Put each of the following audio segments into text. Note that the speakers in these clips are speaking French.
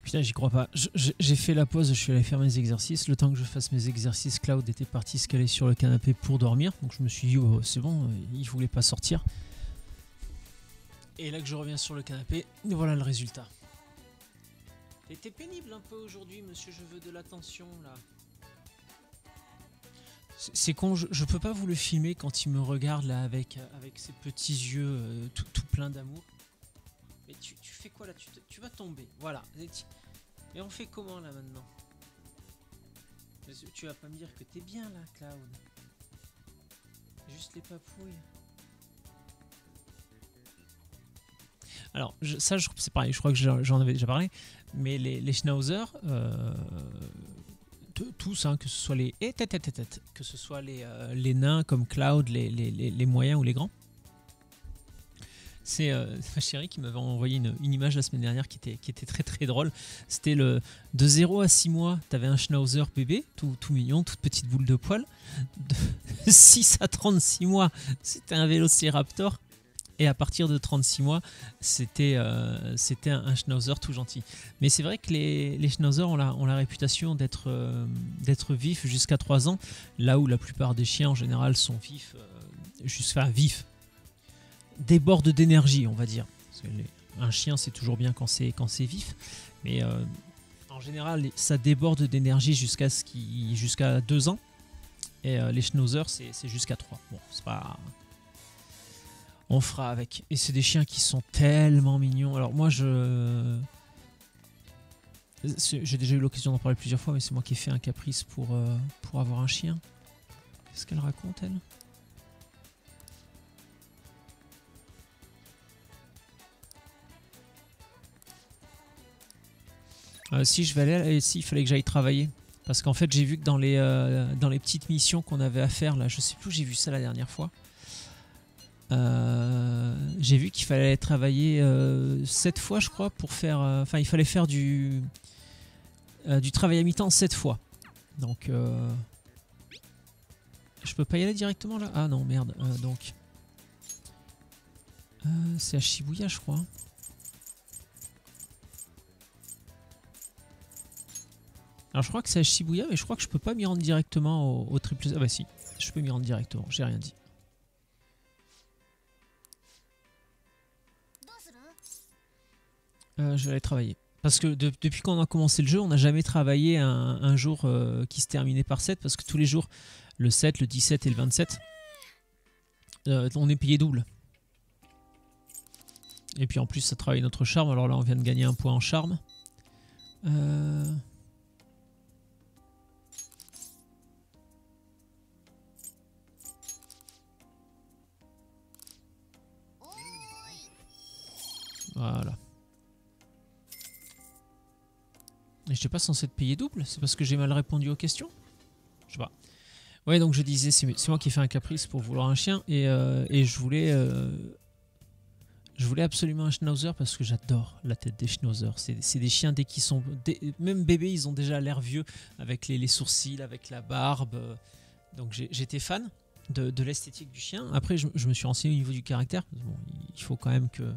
Putain, j'y crois pas. J'ai fait la pause, je suis allé faire mes exercices. Le temps que je fasse mes exercices, Cloud était parti se caler sur le canapé pour dormir. Donc je me suis dit, oh, c'est bon, il voulait pas sortir. Et là que je reviens sur le canapé, voilà le résultat. T'es pénible un peu aujourd'hui, monsieur, je veux de l'attention là. C'est con, je peux pas vous le filmer quand il me regarde là avec ses petits yeux tout plein d'amour. Mais tu fais quoi là, tu vas tomber, voilà. Et on fait comment là maintenant? Tu vas pas me dire que t'es bien là, Cloud. Juste les papouilles. Alors ça c'est pareil, je crois que j'en avais déjà parlé. Mais les schnauzers, tous, hein, que ce soit les que ce soit les nains comme Cloud, les moyens ou les grands. C'est ma chérie qui m'avait envoyé une image la semaine dernière qui était très très drôle. C'était de 0 à 6 mois, tu avais un schnauzer bébé, tout mignon, toute petite boule de poils. De 6 à 36 mois, c'était un vélociraptor. Et à partir de 36 mois, c'était un schnauzer tout gentil. Mais c'est vrai que les schnauzers ont la réputation d'être vifs jusqu'à 3 ans, là où la plupart des chiens en général sont vifs, vifs. Déborde d'énergie, on va dire. Parce que un chien, c'est toujours bien quand c'est vif, mais en général, ça déborde d'énergie jusqu'à 2 ans. Et les schnauzers, c'est jusqu'à 3. Bon, c'est pas... On fera avec. Et c'est des chiens qui sont tellement mignons. Alors moi, j'ai déjà eu l'occasion d'en parler plusieurs fois, mais c'est moi qui ai fait un caprice pour avoir un chien. Qu'est-ce qu'elle raconte, elle ? Si je vais aller, il fallait que j'aille travailler. Parce qu'en fait, j'ai vu que dans les petites missions qu'on avait à faire, là, je sais plus où j'ai vu ça la dernière fois. J'ai vu qu'il fallait travailler 7 fois, je crois, pour faire... Enfin, il fallait faire du travail à mi-temps 7 fois. Donc, je peux pas y aller directement, là? Ah non, merde. Donc, c'est à Shibuya, je crois. Alors je crois que c'est à Shibuya, mais je crois que je peux pas m'y rendre directement au triple... Ah bah si, je peux m'y rendre directement, j'ai rien dit. Je vais aller travailler. Parce que depuis qu'on a commencé le jeu, on n'a jamais travaillé un jour qui se terminait par 7, parce que tous les jours, le 7, le 17 et le 27, on est payé double. Et puis en plus, ça travaille notre charme, alors là on vient de gagner un point en charme. Voilà. Et je n'étais pas censé te payer double? C'est parce que j'ai mal répondu aux questions? Je sais pas. Ouais, donc je disais, c'est moi qui ai fait un caprice pour vouloir un chien. Et je voulais absolument un schnauzer parce que j'adore la tête des schnauzers. C'est des chiens, dès qu'ils sont... même bébés, ils ont déjà l'air vieux avec les sourcils, avec la barbe. Donc j'étais fan de l'esthétique du chien. Après, je me suis renseigné au niveau du caractère. Bon, il faut quand même que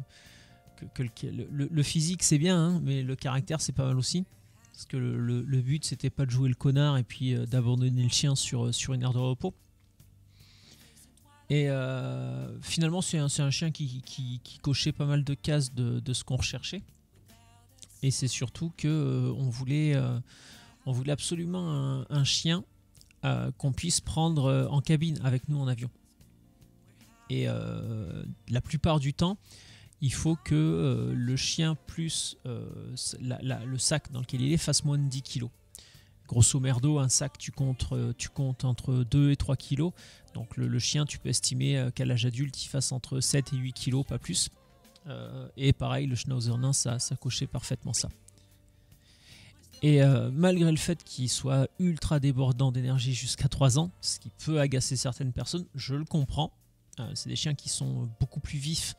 le physique c'est bien, hein, mais le caractère c'est pas mal aussi, parce que le but c'était pas de jouer le connard et puis d'abandonner le chien sur une aire de repos. Et finalement c'est un chien qui cochait pas mal de cases de ce qu'on recherchait, et c'est surtout que on voulait absolument un chien qu'on puisse prendre en cabine avec nous en avion. Et la plupart du temps, il faut que le chien plus le sac dans lequel il est fasse moins de 10 kg. Grosso merdo, un sac, tu comptes entre 2 et 3 kg. Donc le chien, tu peux estimer qu'à l'âge adulte, il fasse entre 7 et 8 kg, pas plus. Et pareil, le Schnauzer nain, ça cochait parfaitement ça. Et malgré le fait qu'il soit ultra débordant d'énergie jusqu'à 3 ans, ce qui peut agacer certaines personnes, je le comprends. C'est des chiens qui sont beaucoup plus vifs,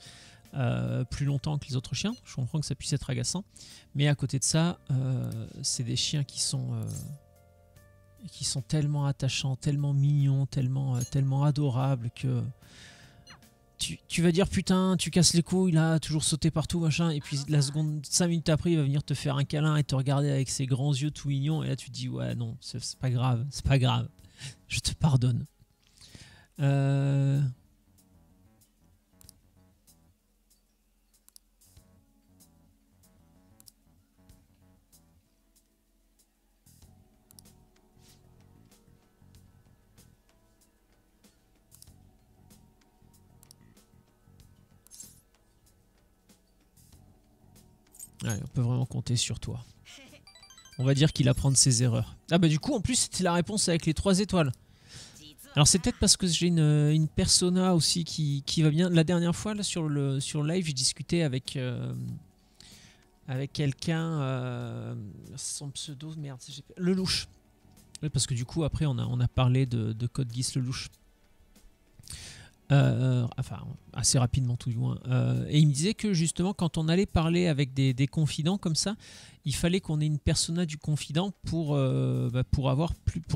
plus longtemps que les autres chiens. Je comprends que ça puisse être agaçant, mais à côté de ça, c'est des chiens qui sont tellement attachants, tellement mignons, tellement adorables que tu vas dire putain, tu casses les couilles, il a toujours sauté partout, machin, et puis la seconde, 5 minutes après, il va venir te faire un câlin et te regarder avec ses grands yeux tout mignons, et là tu te dis ouais non, c'est pas grave, c'est pas grave, je te pardonne. Ouais, on peut vraiment compter sur toi. On va dire qu'il apprend de ses erreurs. Ah bah du coup en plus c'était la réponse avec les 3 étoiles. Alors c'est peut-être parce que j'ai une persona aussi qui va bien. La dernière fois là, sur le live, j'ai discuté avec quelqu'un, son pseudo, merde, le louche. Oui, parce que du coup après on a parlé de Code Geass le louche. Enfin assez rapidement tout du moins. Et il me disait que justement quand on allait parler avec des confidents comme ça, il fallait qu'on ait une persona du confident pour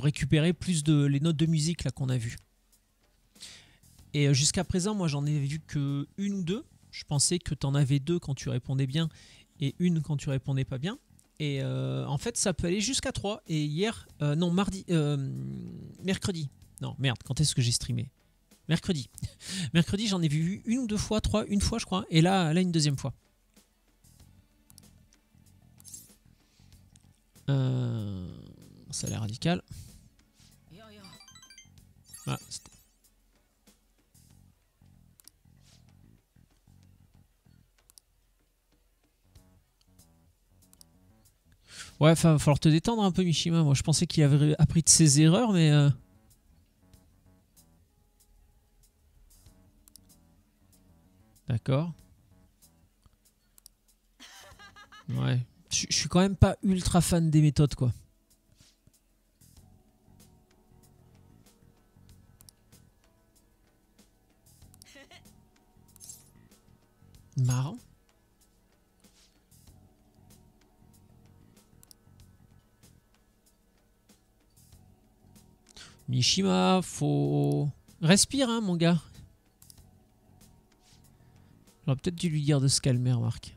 récupérer plus de les notes de musique là qu'on a vues. Et jusqu'à présent, moi j'en ai vu que une ou deux. Je pensais que tu en avais 2 quand tu répondais bien et une quand tu répondais pas bien. Et en fait ça peut aller jusqu'à 3. Et hier, non mercredi. Non merde, quand est-ce que j'ai streamé? Mercredi. Mercredi, j'en ai vu 1 ou 2 fois, 3, une fois je crois, et là une deuxième fois. Ça a l'air radical. Ah, ouais, enfin, va falloir te détendre un peu, Mishima. Moi, je pensais qu'il avait appris de ses erreurs, mais... D'accord. Ouais. Je suis quand même pas ultra fan des méthodes, quoi. Marrant. Mishima, faut... Respire, hein, mon gars. J'aurais peut-être dû lui dire de se calmer, remarque.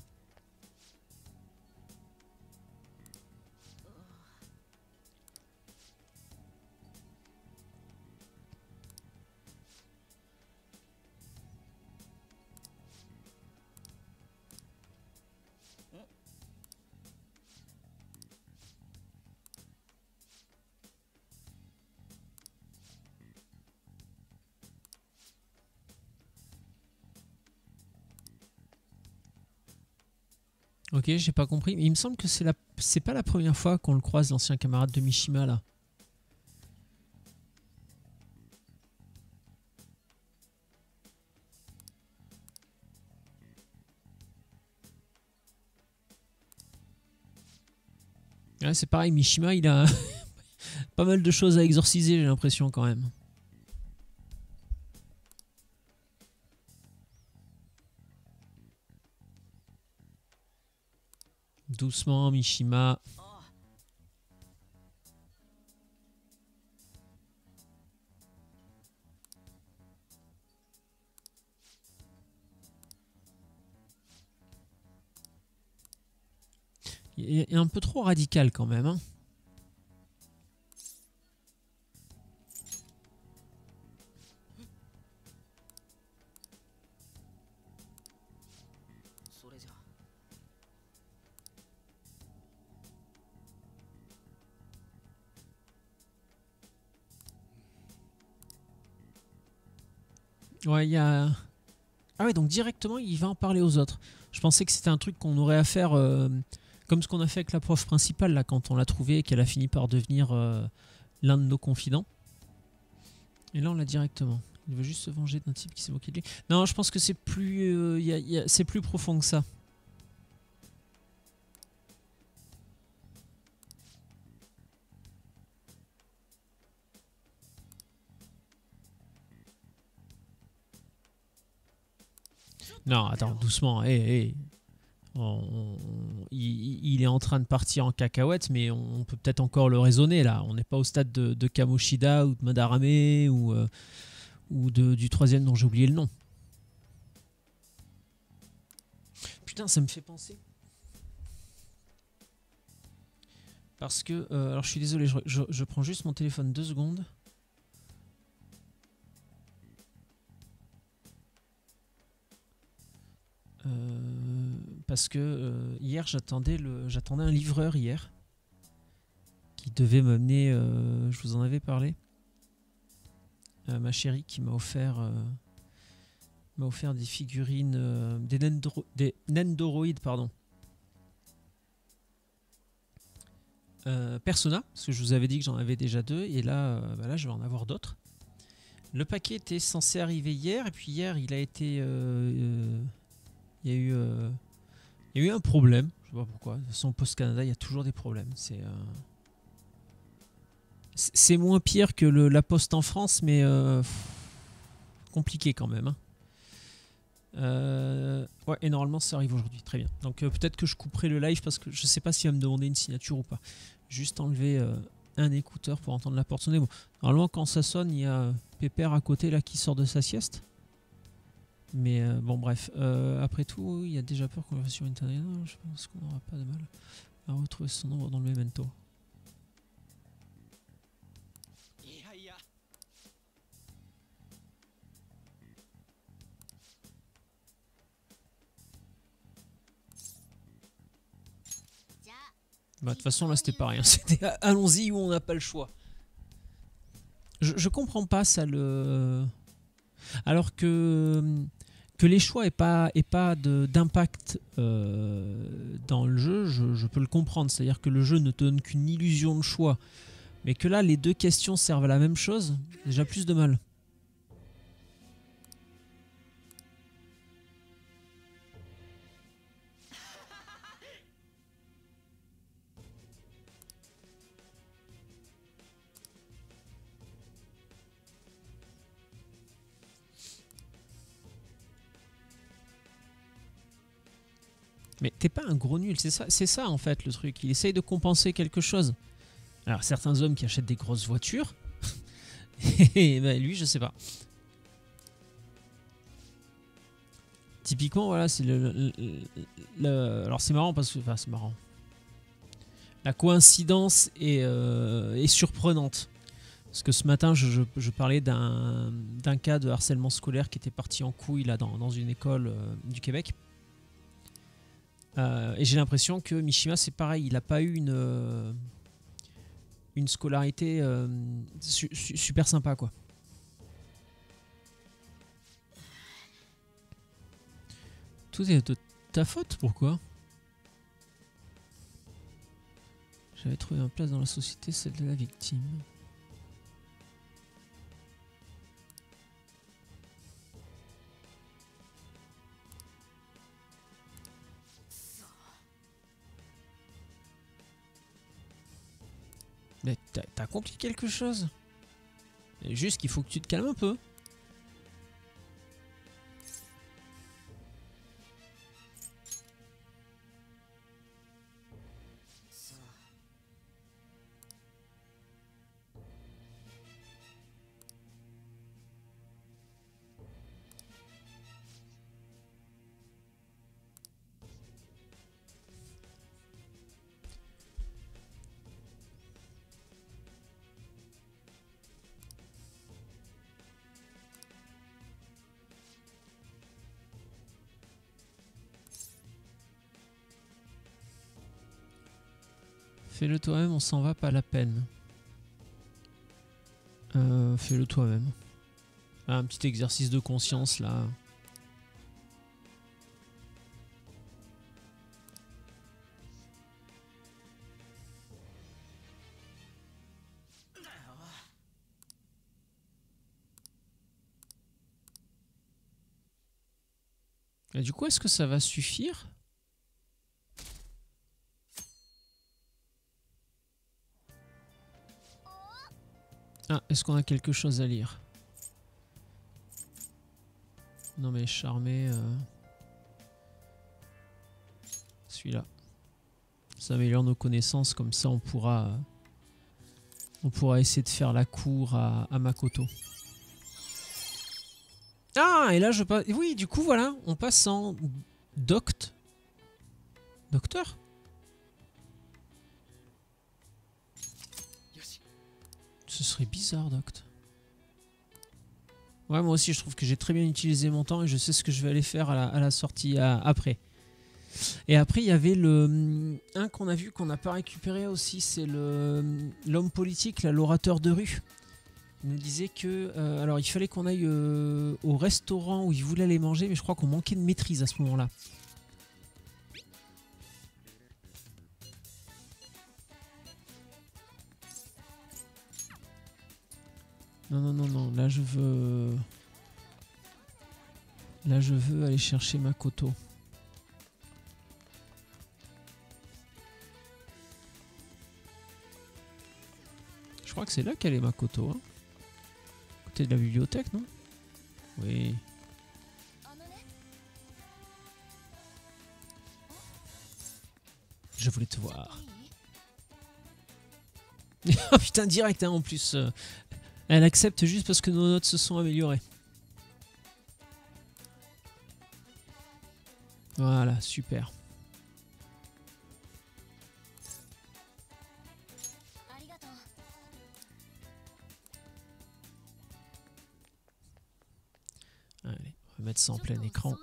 Ok, j'ai pas compris. Mais il me semble que c'est pas la première fois qu'on le croise, l'ancien camarade de Mishima, là. Ouais, c'est pareil, Mishima, il a pas mal de choses à exorciser, j'ai l'impression, quand même. Doucement, Mishima. Il est un peu trop radical, quand même, hein. Ouais, il y a... Ah ouais, donc directement, il va en parler aux autres. Je pensais que c'était un truc qu'on aurait à faire, comme ce qu'on a fait avec la prof principale, là, quand on l'a trouvée et qu'elle a fini par devenir l'un de nos confidents. Et là, on l'a directement. Il veut juste se venger d'un type qui s'est moqué de lui. Non, je pense que c'est plus, c'est plus profond que ça. Non, attends, doucement. Il est en train de partir en cacahuète, mais on peut peut-être encore le raisonner là. On n'est pas au stade de Kamoshida ou de Madarame ou du troisième dont j'ai oublié le nom. Putain, ça me fait penser. Parce que... alors je suis désolé, je prends juste mon téléphone 2 secondes. Parce que hier j'attendais un livreur hier qui devait m'amener, je vous en avais parlé, ma chérie qui m'a offert des figurines, des Nendoroid, pardon, Persona, parce que je vous avais dit que j'en avais déjà 2 et là, là je vais en avoir d'autres. Le paquet était censé arriver hier et puis hier il a été il y a eu un problème, je sais pas pourquoi. De toute façon, Post Canada, il y a toujours des problèmes. C'est moins pire que la Poste en France, mais compliqué quand même. Hein. Ouais, et normalement, ça arrive aujourd'hui. Très bien. Donc peut-être que je couperai le live parce que je sais pas s'il va me demander une signature ou pas. Juste enlever un écouteur pour entendre la porte sonner. Bon, normalement, quand ça sonne, il y a Pépère à côté là qui sort de sa sieste. Mais bon bref, après tout, il y a déjà peur qu'on le fasse sur internet. Non, je pense qu'on n'aura pas de mal à retrouver son nombre dans le memento. Bah de toute façon là c'était pas rien, c'était allons-y où on n'a pas le choix. Je comprends pas ça le... Alors que les choix aient pas d'impact dans le jeu, je peux le comprendre. C'est-à-dire que le jeu ne te donne qu'une illusion de choix. Mais que là, les deux questions servent à la même chose, déjà plus de mal. Mais t'es pas un gros nul, c'est ça en fait le truc. Il essaye de compenser quelque chose. Alors certains hommes qui achètent des grosses voitures, et ben, lui je sais pas. Typiquement voilà, c'est alors c'est marrant parce que... Enfin c'est marrant. La coïncidence est surprenante. Parce que ce matin je parlais d'un cas de harcèlement scolaire qui était parti en couille là, dans une école du Québec. Et j'ai l'impression que Mishima c'est pareil, il n'a pas eu une scolarité super sympa quoi. Tout est de ta faute, pourquoi? J'avais trouvé une place dans la société, celle de la victime. Mais t'as accompli quelque chose. Et juste qu'il faut que tu te calmes un peu. Fais-le toi-même, on s'en va, pas la peine. Fais-le toi-même. Ah, un petit exercice de conscience là. Et du coup, est-ce que ça va suffire ? Ah, est-ce qu'on a quelque chose à lire? Non mais charmé... Celui-là. Ça améliore nos connaissances, comme ça on pourra essayer de faire la cour à Makoto. Ah, et là je passe... Oui, du coup voilà, on passe en Doct Docteur? Ce serait bizarre, Doct. Ouais, moi aussi, je trouve que j'ai très bien utilisé mon temps et je sais ce que je vais aller faire à la sortie après. Et après, il y avait un qu'on a vu qu'on n'a pas récupéré aussi, c'est l'homme politique, l'orateur de rue. Il nous disait que alors il fallait qu'on aille au restaurant où il voulait aller manger, mais je crois qu'on manquait de maîtrise à ce moment-là. Non, non, non, non, là je veux... Là je veux aller chercher Makoto. Je crois que c'est là qu'elle est Makoto. Hein. Côté de la bibliothèque, non? Oui. Je voulais te voir. Oh putain, direct hein, en plus. Elle accepte juste parce que nos notes se sont améliorées. Voilà, super. Allez, on va mettre ça en plein écran.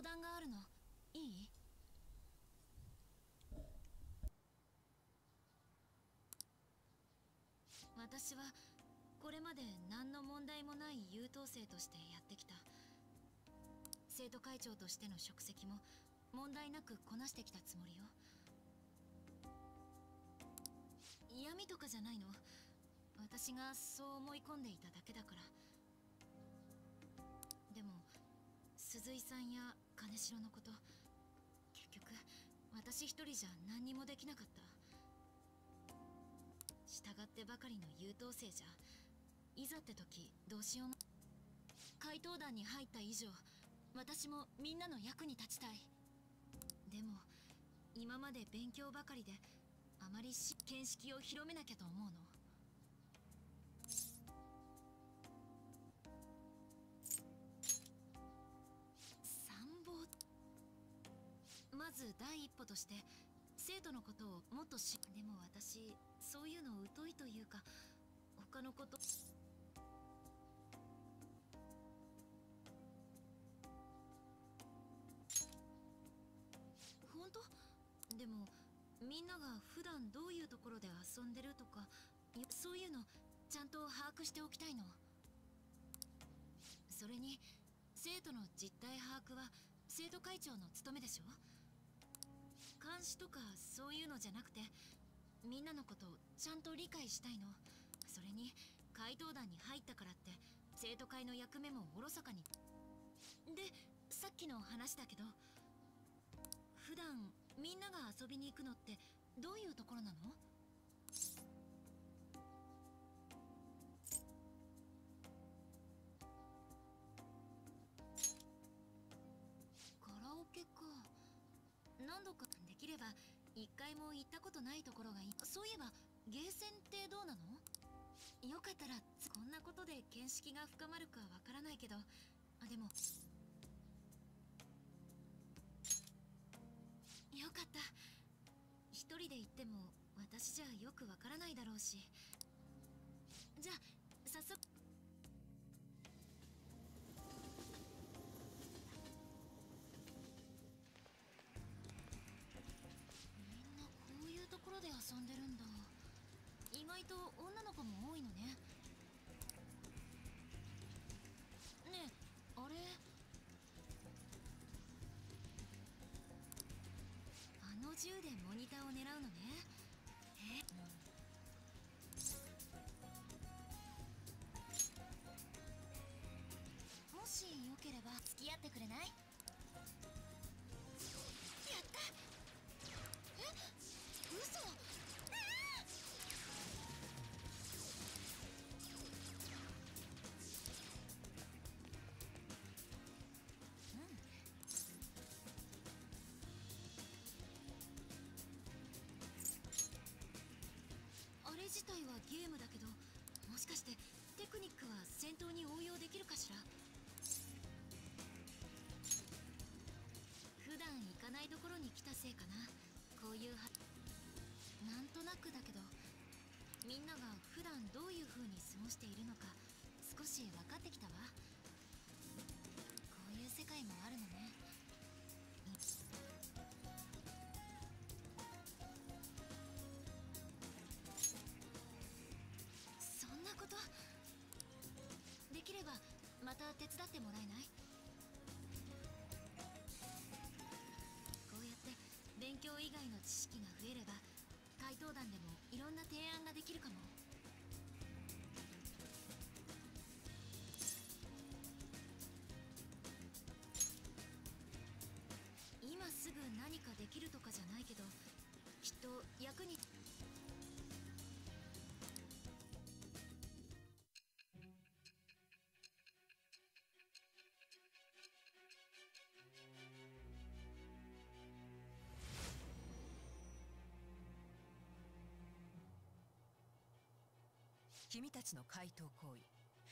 君たちの怪盗行為、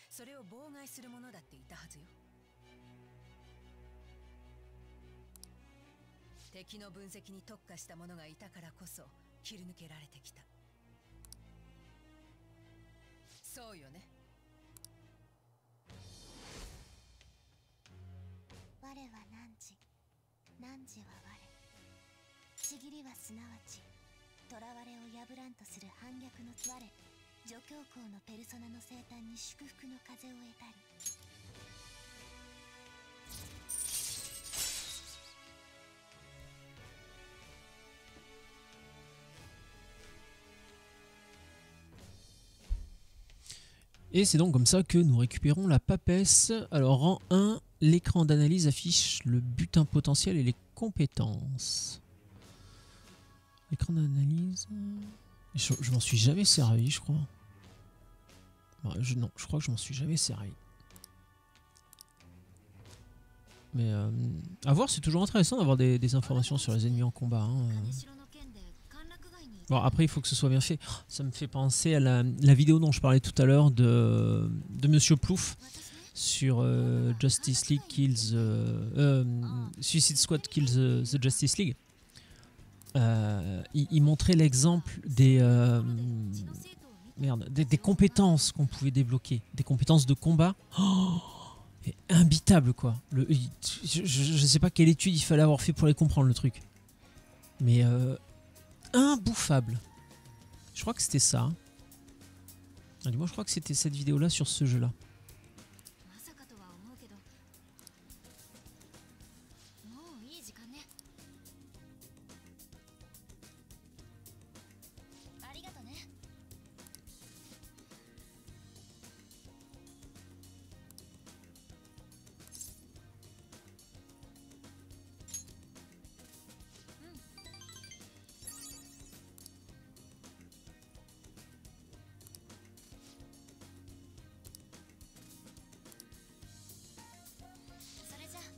それを妨害する者だっていたはずよ。敵の分析に特化した者がいたからこそ切り抜けられてきた。そうよね。我は汝、汝は我。ちぎりはすなわち囚われを破らんとする反逆の我。助教皇のペルソナの生誕に祝福の風を得たり。Et c'est donc comme ça que nous récupérons la papesse. Alors rang 1, l'écran d'analyse affiche le butin potentiel et les compétences. L'écran d'analyse... Je m'en suis jamais servi, je crois. Non, je crois que je m'en suis jamais servi. Mais à voir, c'est toujours intéressant d'avoir des informations sur les ennemis en combat. Hein. Bon, après, il faut que ce soit bien fait. Ça me fait penser à la vidéo dont je parlais tout à l'heure de Monsieur Plouf sur Justice League Kills... Suicide Squad Kills the Justice League. Il montrait l'exemple des compétences qu'on pouvait débloquer, des compétences de combat. Oh, imbitable quoi. Je sais pas quelle étude il fallait avoir fait pour les comprendre le truc, mais imbouffable. Je crois que c'était ça. Hein. Du moins, je crois que c'était cette vidéo là sur ce jeu là.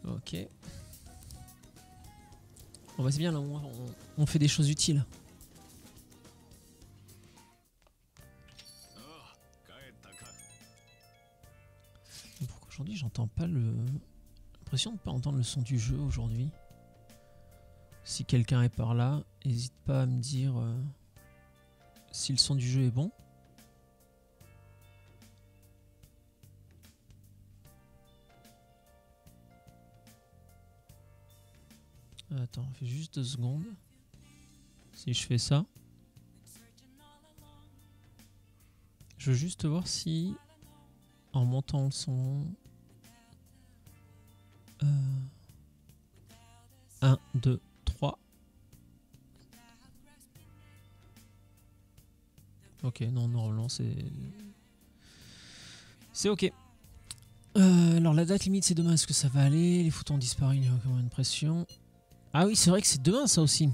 Ok. Bon bah c'est bien là, on fait des choses utiles. Pourquoi aujourd'hui j'entends pas le... L'impression de ne pas entendre le son du jeu aujourd'hui. Si quelqu'un est par là, n'hésite pas à me dire si le son du jeu est bon. Attends, fais juste 2 secondes. Si je fais ça. Je veux juste voir si, en montant le son... 1, 2, 3. Ok, non, normalement c'est... C'est ok. Alors la date limite c'est demain, est-ce que ça va aller? Les photos ont disparu, il y a encore une pression. Ah oui, c'est vrai que c'est demain ça aussi.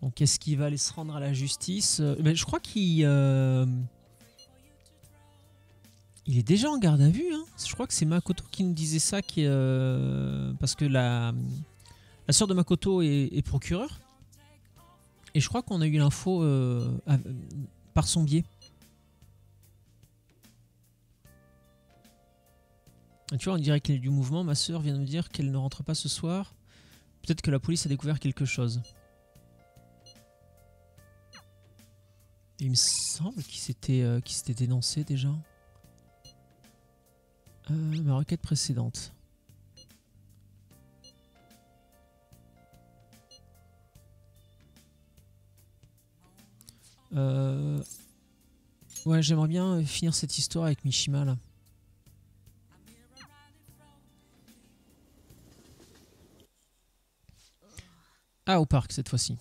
Donc est-ce qu'il va aller se rendre à la justice? Ben, je crois qu'il... Il est déjà en garde à vue. Hein. Je crois que c'est Makoto qui nous disait ça. Parce que la sœur de Makoto est procureure. Et je crois qu'on a eu l'info par son biais. Et tu vois, on dirait qu'il y a du mouvement. Ma sœur vient de me dire qu'elle ne rentre pas ce soir. Peut-être que la police a découvert quelque chose. Et il me semble qu'il s'était dénoncé déjà. Ma requête précédente. Ouais, j'aimerais bien finir cette histoire avec Mishima là. Ah, au parc cette fois-ci.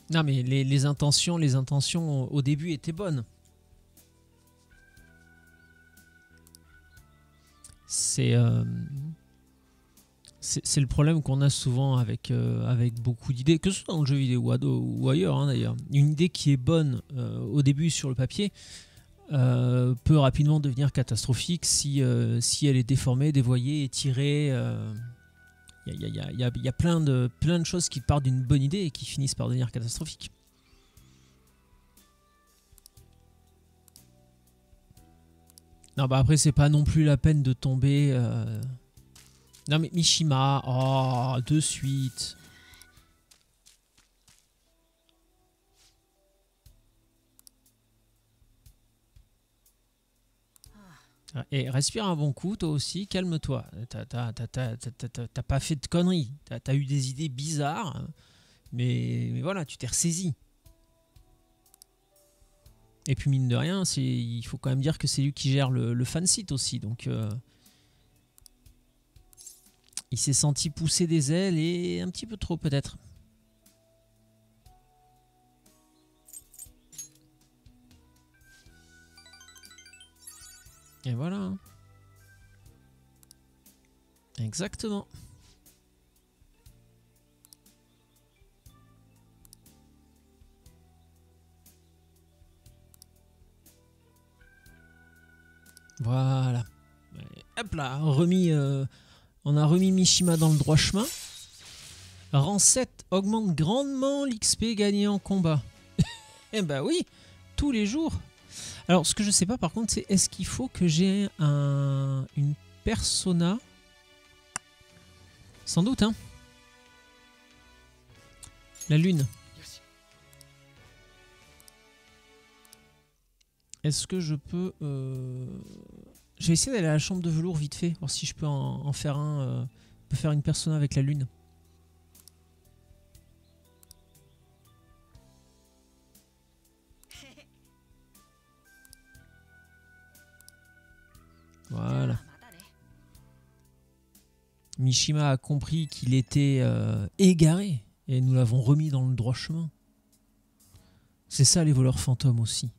Non mais les intentions au début étaient bonnes. C'est le problème qu'on a souvent avec beaucoup d'idées, que ce soit dans le jeu vidéo ou ailleurs hein, d'ailleurs. Une idée qui est bonne au début sur le papier peut rapidement devenir catastrophique si elle est déformée, dévoyée, étirée. Il y a plein de choses qui partent d'une bonne idée et qui finissent par devenir catastrophiques. Non bah après c'est pas non plus la peine de tomber... Non mais Mishima, oh, de suite. Et respire un bon coup, toi aussi, calme-toi. T'as pas fait de conneries. T'as eu des idées bizarres, mais voilà, tu t'es ressaisi. Et puis mine de rien, il faut quand même dire que c'est lui qui gère le fan site aussi, donc il s'est senti pousser des ailes et un petit peu trop peut-être. Et voilà. Exactement. Voilà. Hop là, on a remis Mishima dans le droit chemin. Rang 7 augmente grandement l'XP gagné en combat. Eh bah oui, tous les jours. Alors, ce que je sais pas par contre, c'est est-ce qu'il faut que j'ai une persona? Sans doute, hein. La lune. Est-ce que je peux... Je vais essayer d'aller à la chambre de velours vite fait, voir si je peux en faire peut faire une persona avec la lune. Voilà. Mishima a compris qu'il était égaré et nous l'avons remis dans le droit chemin. C'est ça les voleurs fantômes aussi.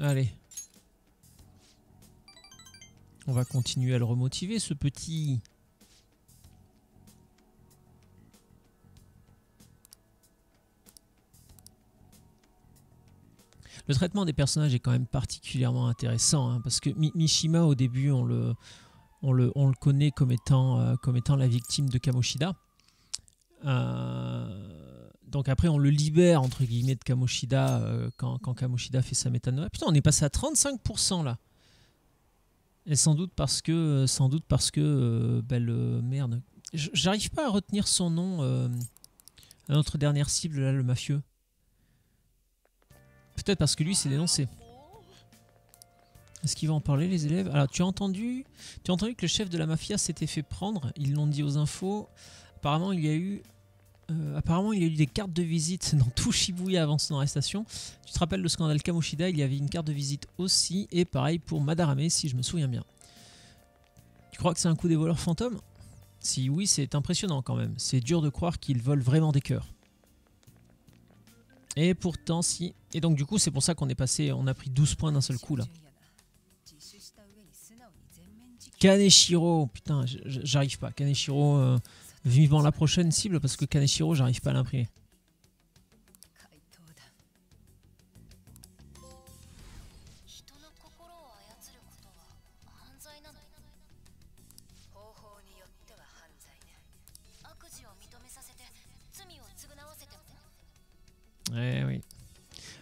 Allez. On va continuer à le remotiver, ce petit. Le traitement des personnages est quand même particulièrement intéressant, hein, parce que Mishima, au début, on le connaît comme étant la victime de Kamoshida. Donc après on le libère entre guillemets de Kamoshida quand Kamoshida fait sa métanoïa. Putain, on est passé à 35% là. Et sans doute parce que merde, j'arrive pas à retenir son nom à notre dernière cible là, le mafieux. Peut-être parce que lui s'est dénoncé. Est-ce qu'il va en parler les élèves? Alors tu as entendu que le chef de la mafia s'était fait prendre, ils l'ont dit aux infos. Apparemment il y a eu des cartes de visite dans tout Shibuya avant son arrestation. Tu te rappelles le scandale Kamoshida, il y avait une carte de visite aussi, et pareil pour Madarame si je me souviens bien. Tu crois que c'est un coup des voleurs fantômes? Si oui, c'est impressionnant quand même. C'est dur de croire qu'ils volent vraiment des cœurs. Et pourtant, si. Et donc, du coup, c'est pour ça qu'on est passé. On a pris 12 points d'un seul coup là. Kaneshiro, putain, j'arrive pas. Kaneshiro, vivement la prochaine cible parce que Kaneshiro, j'arrive pas à l'imprimer. Ouais, oui.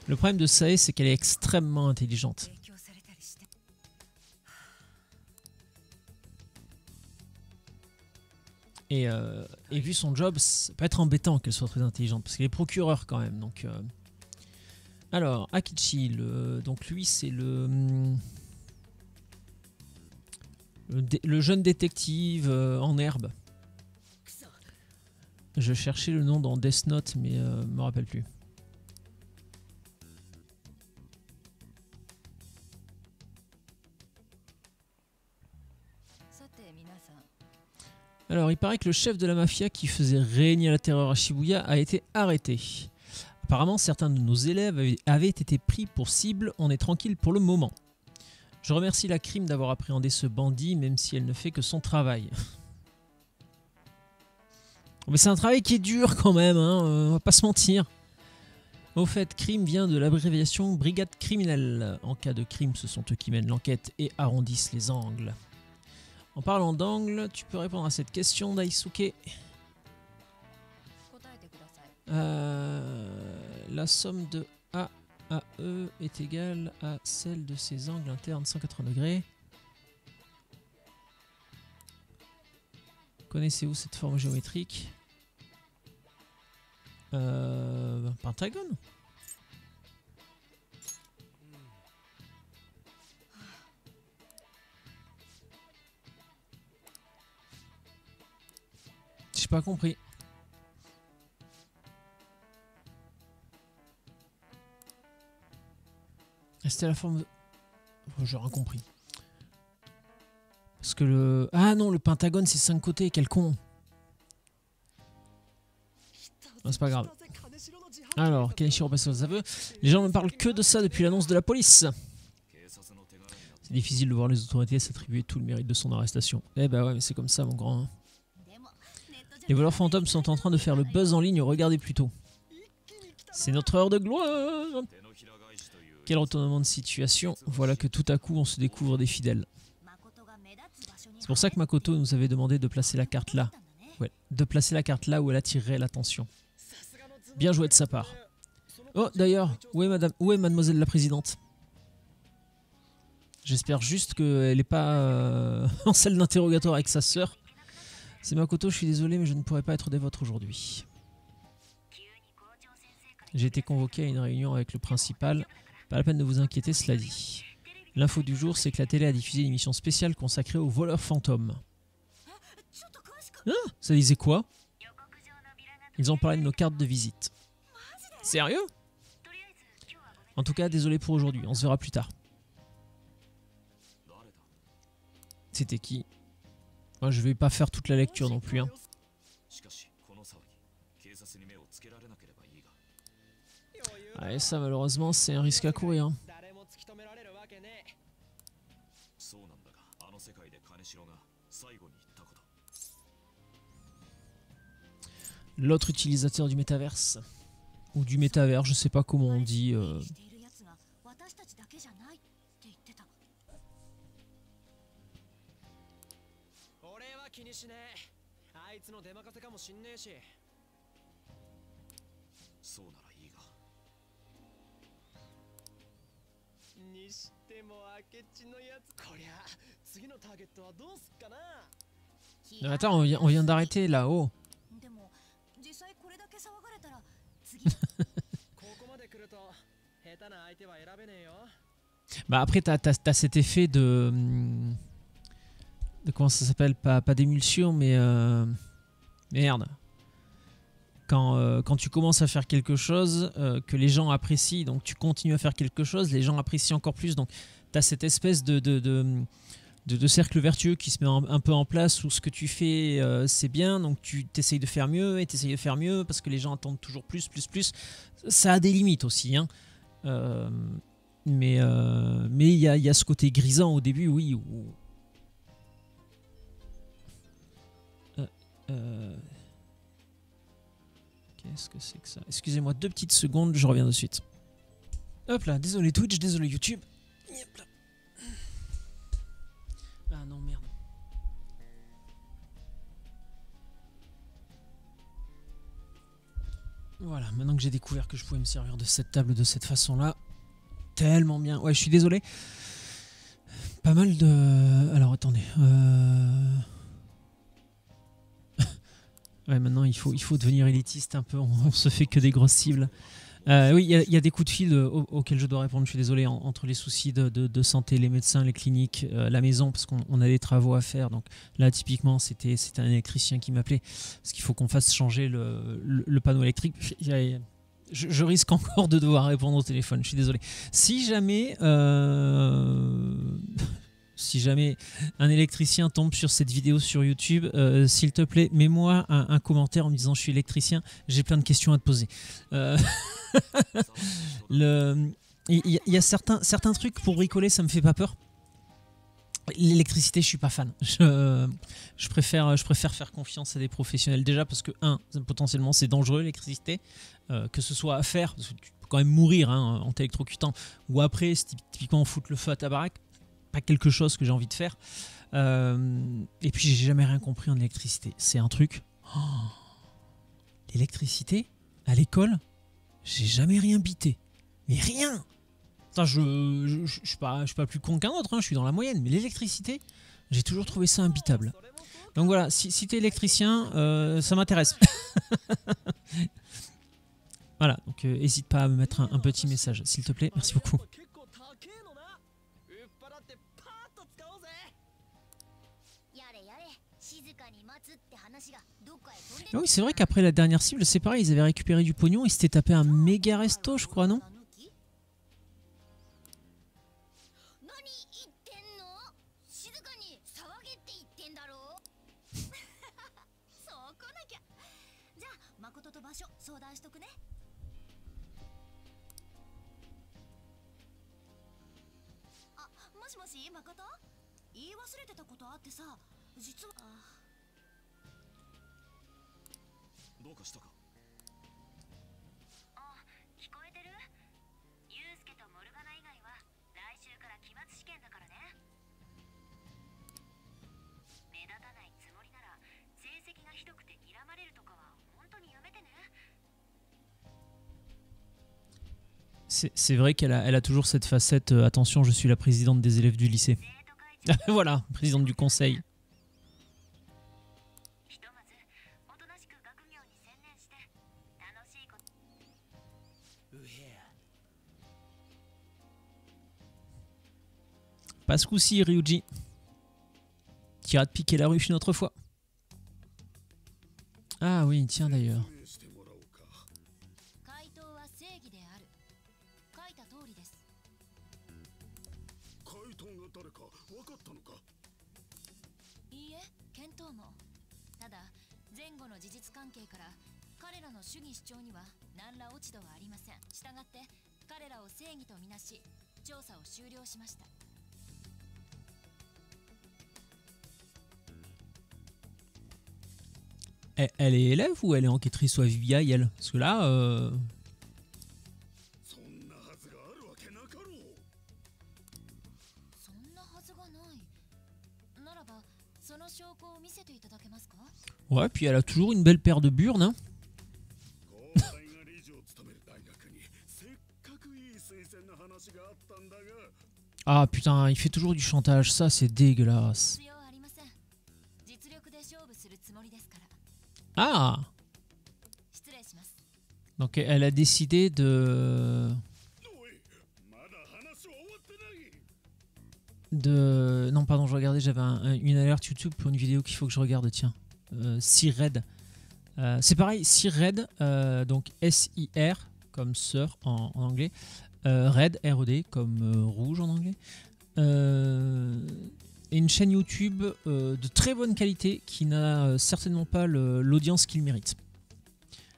Le problème de Sae, c'est qu'elle est extrêmement intelligente. Et vu son job, ça peut être embêtant qu'elle soit très intelligente, parce qu'elle est procureure quand même. Donc, alors, Akichi, donc lui c'est le jeune détective en herbe. Je cherchais le nom dans Death Note, mais je me rappelle plus. Alors, il paraît que le chef de la mafia qui faisait régner la terreur à Shibuya a été arrêté. Apparemment, certains de nos élèves avaient été pris pour cible. On est tranquille pour le moment. Je remercie la crime d'avoir appréhendé ce bandit, même si elle ne fait que son travail. Mais c'est un travail qui est dur quand même, hein, on va pas se mentir. Au fait, crime vient de l'abréviation brigade criminelle. En cas de crime, ce sont eux qui mènent l'enquête et arrondissent les angles. En parlant d'angle, tu peux répondre à cette question, Daisuke. La somme de A à E est égale à celle de ses angles internes 180 degrés. Connaissez-vous cette forme géométrique? Pentagone? J'ai pas compris. C'était la forme de... Oh, j'ai rien compris. Parce que le... Ah non, le pentagone c'est 5 côtés, quel con. Oh, c'est pas grave. Alors, Kaneshiro passe aux aveux. Les gens ne parlent que de ça depuis l'annonce de la police. C'est difficile de voir les autorités s'attribuer tout le mérite de son arrestation. Eh bah ouais, mais c'est comme ça mon grand. Les voleurs fantômes sont en train de faire le buzz en ligne, regardez plutôt. C'est notre heure de gloire. Quel retournement de situation. Voilà que tout à coup on se découvre des fidèles. C'est pour ça que Makoto nous avait demandé de placer la carte là. Ouais, de placer la carte là où elle attirerait l'attention. Bien joué de sa part. Oh d'ailleurs, où est mademoiselle la présidente? J'espère juste qu'elle n'est pas en salle d'interrogatoire avec sa sœur. C'est Makoto, je suis désolé mais je ne pourrai pas être des vôtres aujourd'hui. J'ai été convoqué à une réunion avec le principal. Pas la peine de vous inquiéter, cela dit. L'info du jour, c'est que la télé a diffusé une émission spéciale consacrée aux voleurs fantômes. Ah, ça disait quoi? Ils ont parlé de nos cartes de visite. Sérieux? En tout cas, désolé pour aujourd'hui, on se verra plus tard. C'était qui? Moi, je vais pas faire toute la lecture non plus. Hein. Ah, et ça, malheureusement, c'est un risque à courir. Hein. L'autre utilisateur du métaverse. Ou du métavers, je sais pas comment on dit. Non, attends, on vient d'arrêter là-haut. Bah après t'as cet effet de comment ça s'appelle, pas d'émulsion mais merde, quand tu commences à faire quelque chose que les gens apprécient, donc tu continues à faire quelque chose, les gens apprécient encore plus, donc t'as cette espèce de de cercle vertueux qui se met un peu en place où ce que tu fais c'est bien, donc tu t'essayes de faire mieux et t'essayes de faire mieux parce que les gens attendent toujours plus. Ça a des limites aussi, hein. Mais il y a ce côté grisant au début, oui. Qu'est-ce que c'est que ça? Excusez-moi 2 petites secondes, je reviens de suite. Hop là, désolé Twitch, désolé YouTube. Hop là. Ah non, merde. Voilà, maintenant que j'ai découvert que je pouvais me servir de cette table de cette façon-là, tellement bien. Ouais, je suis désolé. Pas mal de... Alors, attendez. Ouais, maintenant, il faut devenir élitiste un peu. On se fait que des grosses cibles. Oui, il y a des coups de fil auxquels je dois répondre. Je suis désolé, entre les soucis de santé, les médecins, les cliniques, la maison, parce qu'on a des travaux à faire. Donc là, typiquement, c'était un électricien qui m'appelait. Parce qu'il faut qu'on fasse changer le panneau électrique. Je risque encore de devoir répondre au téléphone. Je suis désolé. Si jamais un électricien tombe sur cette vidéo sur YouTube, s'il te plaît, mets-moi un commentaire en me disant je suis électricien, j'ai plein de questions à te poser. Il y a certains trucs pour bricoler, ça me fait pas peur. L'électricité, je suis pas fan. Je préfère faire confiance à des professionnels déjà parce que potentiellement c'est dangereux l'électricité, que ce soit à faire, parce que tu peux quand même mourir en t'électrocutant, ou après typiquement foutre le feu à ta baraque. Pas quelque chose que j'ai envie de faire. Et puis j'ai jamais rien compris en électricité. C'est un truc. L'électricité à l'école, j'ai jamais rien bité. Mais rien. Putain, je suis pas plus con qu'un autre. Je suis dans la moyenne. Mais l'électricité, j'ai toujours trouvé ça imbitable. Donc voilà, si t'es électricien, ça m'intéresse. Voilà. Donc hésite pas à me mettre un petit message, s'il te plaît. Merci beaucoup. Ah oui, c'est vrai qu'après la dernière cible, c'est pareil, ils avaient récupéré du pognon, ils s'étaient tapé un méga resto, je crois, non? C'est vrai qu'elle a toujours cette facette attention, je suis la présidente des élèves du lycée. Voilà, présidente du conseil. Pas ce coup-ci, Ryuji. Qui ira te piquer la ruche une autre fois. Ah oui, tiens d'ailleurs. Elle est élève ou elle est enquêtrice ou FBI, elle? Parce que là... Ouais, puis elle a toujours une belle paire de burnes, hein. Ah putain, il fait toujours du chantage, ça c'est dégueulasse. Ah! Donc elle a décidé de... Non pardon, je regardais, j'avais une alerte YouTube pour une vidéo qu'il faut que je regarde, tiens. Sir Red. C'est pareil, Sir Red, donc S-I-R comme sœur en anglais. Red, R-E-D comme rouge en anglais. et une chaîne YouTube de très bonne qualité qui n'a certainement pas l'audience qu'il mérite.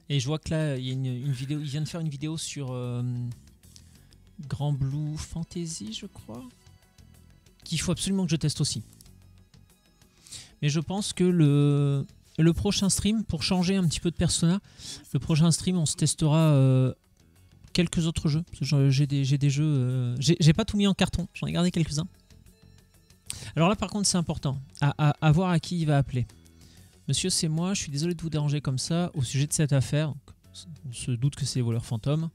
Et je vois que là, il y a une vidéo, il vient de faire une vidéo sur Grand Blue Fantasy, je crois, qu'il faut absolument que je teste aussi. Mais je pense que le prochain stream, pour changer un petit peu de Persona, le prochain stream, on se testera quelques autres jeux. J'ai des jeux... j'ai pas tout mis en carton, j'en ai gardé quelques-uns. Alors là, par contre, c'est important, à voir à qui il va appeler. Monsieur, c'est moi, je suis désolé de vous déranger comme ça au sujet de cette affaire. On se doute que c'est les voleurs fantômes.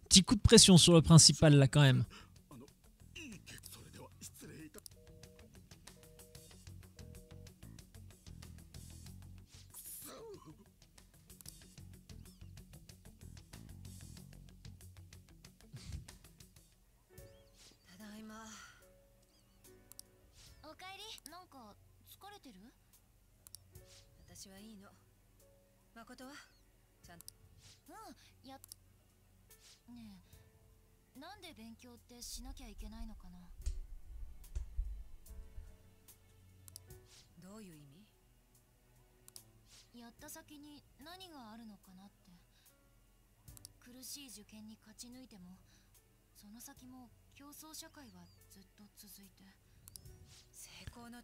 Petit coup de pression sur le principal là quand même.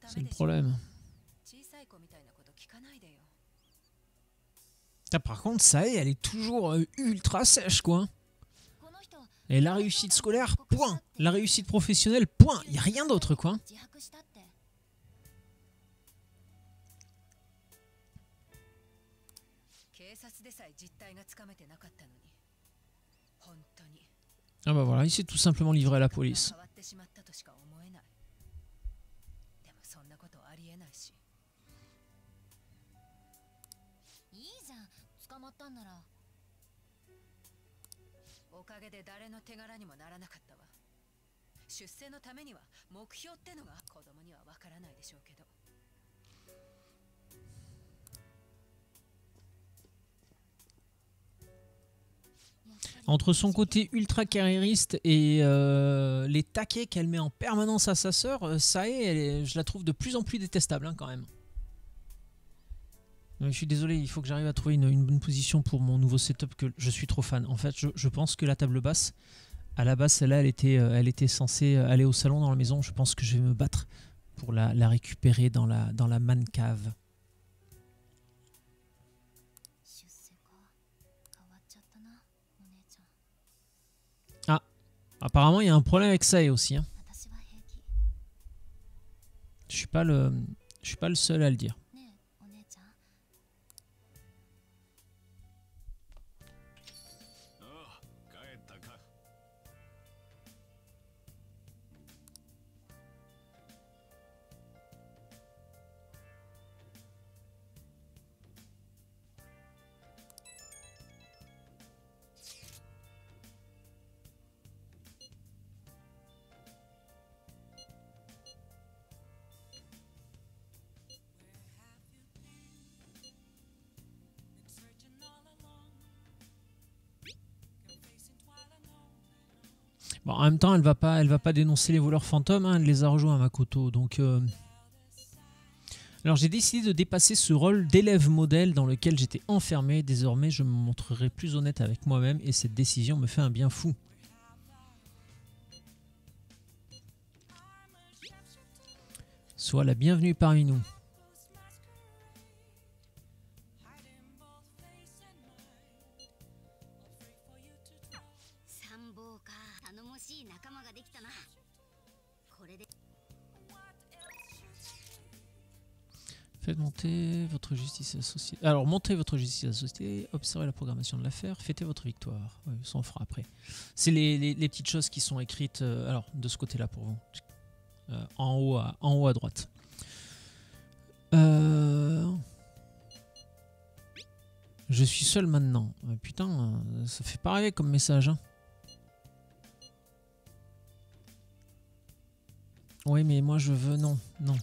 C'est le problème. Ah, par contre, ça y est, elle est toujours ultra sèche, quoi. Et la réussite scolaire, point. La réussite professionnelle, point. Il n'y a rien d'autre, quoi. Ah bah voilà, il s'est tout simplement livré à la police. Entre son côté ultra carriériste et les taquets qu'elle met en permanence à sa sœur, ça je la trouve de plus en plus détestable, hein, quand même. Je suis désolé, il faut que j'arrive à trouver une bonne position pour mon nouveau setup que je suis trop fan. En fait, je pense que la table basse, à la base, celle-là, elle était censée aller au salon dans la maison. Je pense que je vais me battre pour la récupérer dans la man cave. Ah, apparemment, il y a un problème avec ça aussi, hein. Je suis pas le seul à le dire. Bon, en même temps, elle va pas dénoncer les voleurs fantômes, hein, elle les a rejoints à Makoto. Donc, alors j'ai décidé de dépasser ce rôle d'élève modèle dans lequel j'étais enfermé. Désormais, je me montrerai plus honnête avec moi-même et cette décision me fait un bien fou. Sois la bienvenue parmi nous. Faites monter votre justice associée. Alors, montez votre justice associée, observez la programmation de l'affaire, fêtez votre victoire. Oui, ça on fera après. C'est les petites choses qui sont écrites alors, de ce côté-là pour vous. En haut à droite. Je suis seul maintenant. Putain, ça fait pas rêver comme message. Hein. Oui, mais moi je veux... Non, non.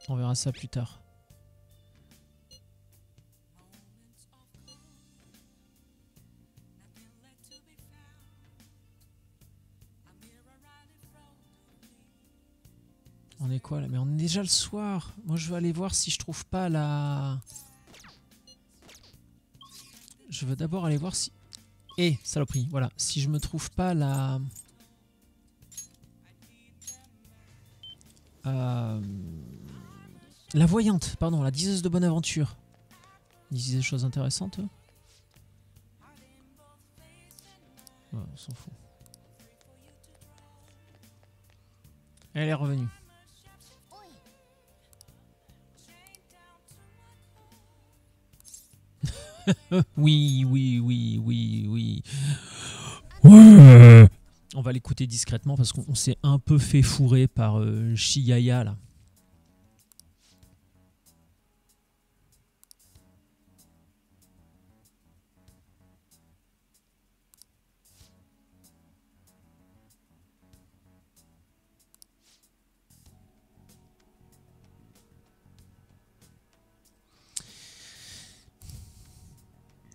On verra ça plus tard. On est quoi là? Mais on est déjà le soir. Moi je veux aller voir si je trouve pas la... Je veux d'abord aller voir si... Eh, saloperie, voilà. Si je me trouve pas la... La voyante, pardon, la diseuse de bonne aventure. Ils disent des choses intéressantes, eux. Ouais, on s'en fout. Elle est revenue. Oui, oui, oui, oui, oui. Ouais. On va l'écouter discrètement parce qu'on s'est un peu fait fourrer par Chiyaya là.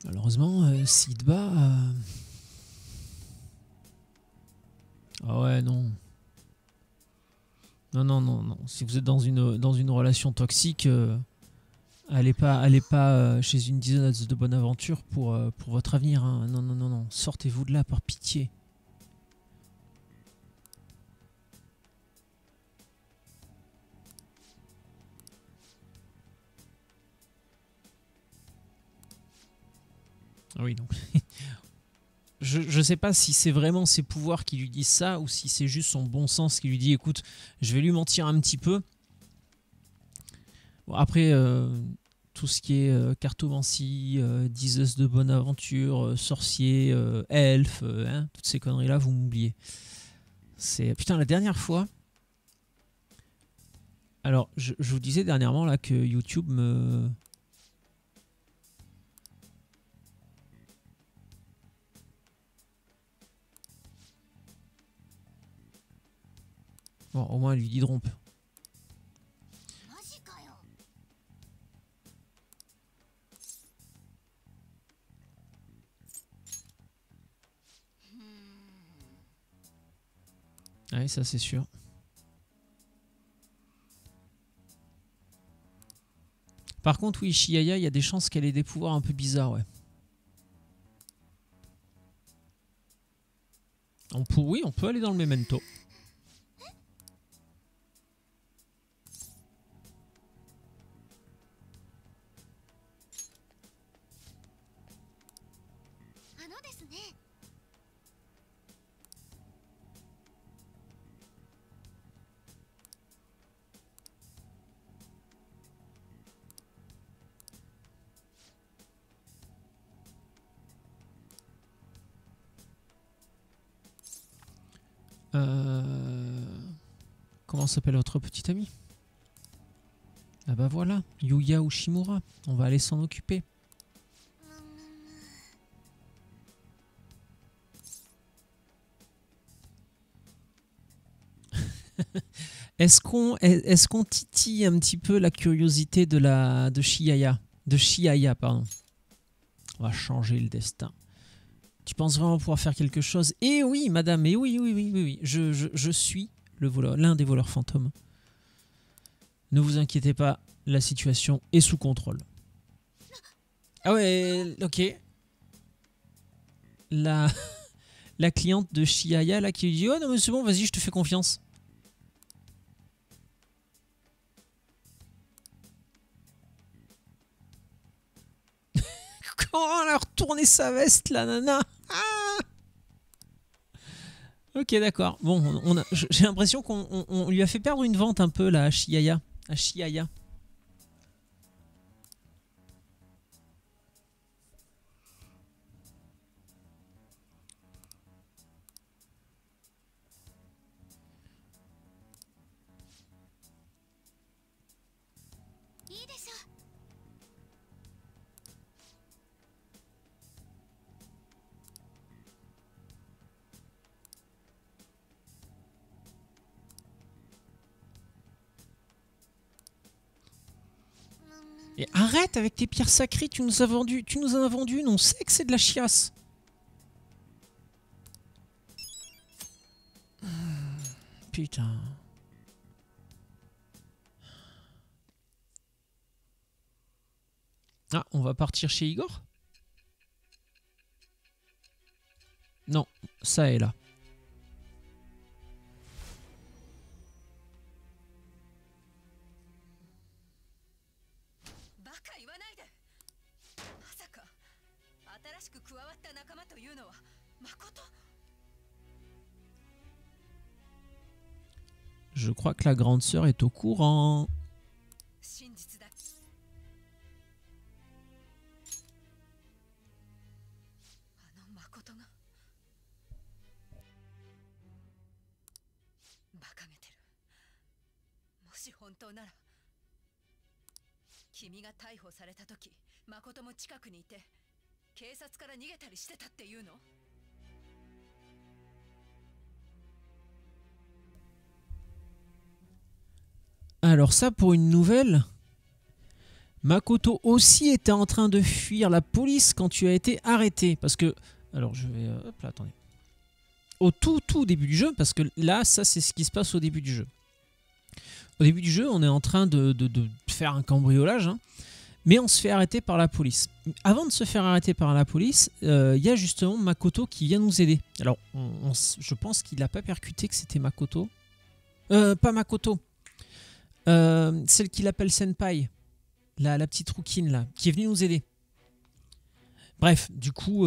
Malheureusement, Sidba... Ah ouais, non. Non, non, non, non. Si vous êtes dans une relation toxique, allez pas chez une diseuse de bonne aventure pour votre avenir. Hein. Non, non, non, non. Sortez-vous de là par pitié. Ah oui, donc... Je sais pas si c'est vraiment ses pouvoirs qui lui disent ça ou si c'est juste son bon sens qui lui dit écoute, je vais lui mentir un petit peu. Bon, après, tout ce qui est cartomancie, diseuse de bonne aventure, sorcier, elfe, hein, toutes ces conneries-là, vous m'oubliez. C'est putain, la dernière fois. Alors, je vous disais dernièrement là que YouTube me... Bon, au moins, elle lui dit de rompre. Oui, ça c'est sûr. Par contre, oui, Chiyaya, il y a des chances qu'elle ait des pouvoirs un peu bizarres, ouais. Oui, on peut aller dans le memento. Comment s'appelle votre petit ami? Ah bah voilà, Yuya Ushimura. On va aller s'en occuper. Est-ce qu'on titille un petit peu la curiosité de Chiyaya, pardon. On va changer le destin. Tu penses vraiment pouvoir faire quelque chose? Eh oui, madame, eh oui, oui, oui, oui, oui. Je suis l'un des voleurs fantômes. Ne vous inquiétez pas, la situation est sous contrôle. Ah ouais, ok. La cliente de Chiyaya là qui lui dit oh non mais c'est bon, vas-y, je te fais confiance. Comment elle a retourné sa veste la nana? Ah, ok, d'accord. Bon, j'ai l'impression qu'on lui a fait perdre une vente un peu là à Chiyaya. À Chiyaya. Et arrête avec tes pierres sacrées, tu nous en as vendu une, on sait que c'est de la chiasse. Putain. Ah, on va partir chez Igor? Non, ça est là. Je crois que la grande sœur est au courant. Alors ça, pour une nouvelle, Makoto aussi était en train de fuir la police quand tu as été arrêté. Parce que... Alors je vais... hop là, attendez. Au tout début du jeu, parce que là, ça c'est ce qui se passe au début du jeu. Au début du jeu, on est en train de faire un cambriolage, hein, mais on se fait arrêter par la police. Avant de se faire arrêter par la police, il y a justement Makoto qui vient nous aider. Alors, je pense qu'il n'a pas percuté que c'était Makoto. Pas Makoto. Celle qu'il appelle Senpai. La petite rouquine là, qui est venue nous aider. Bref, du coup,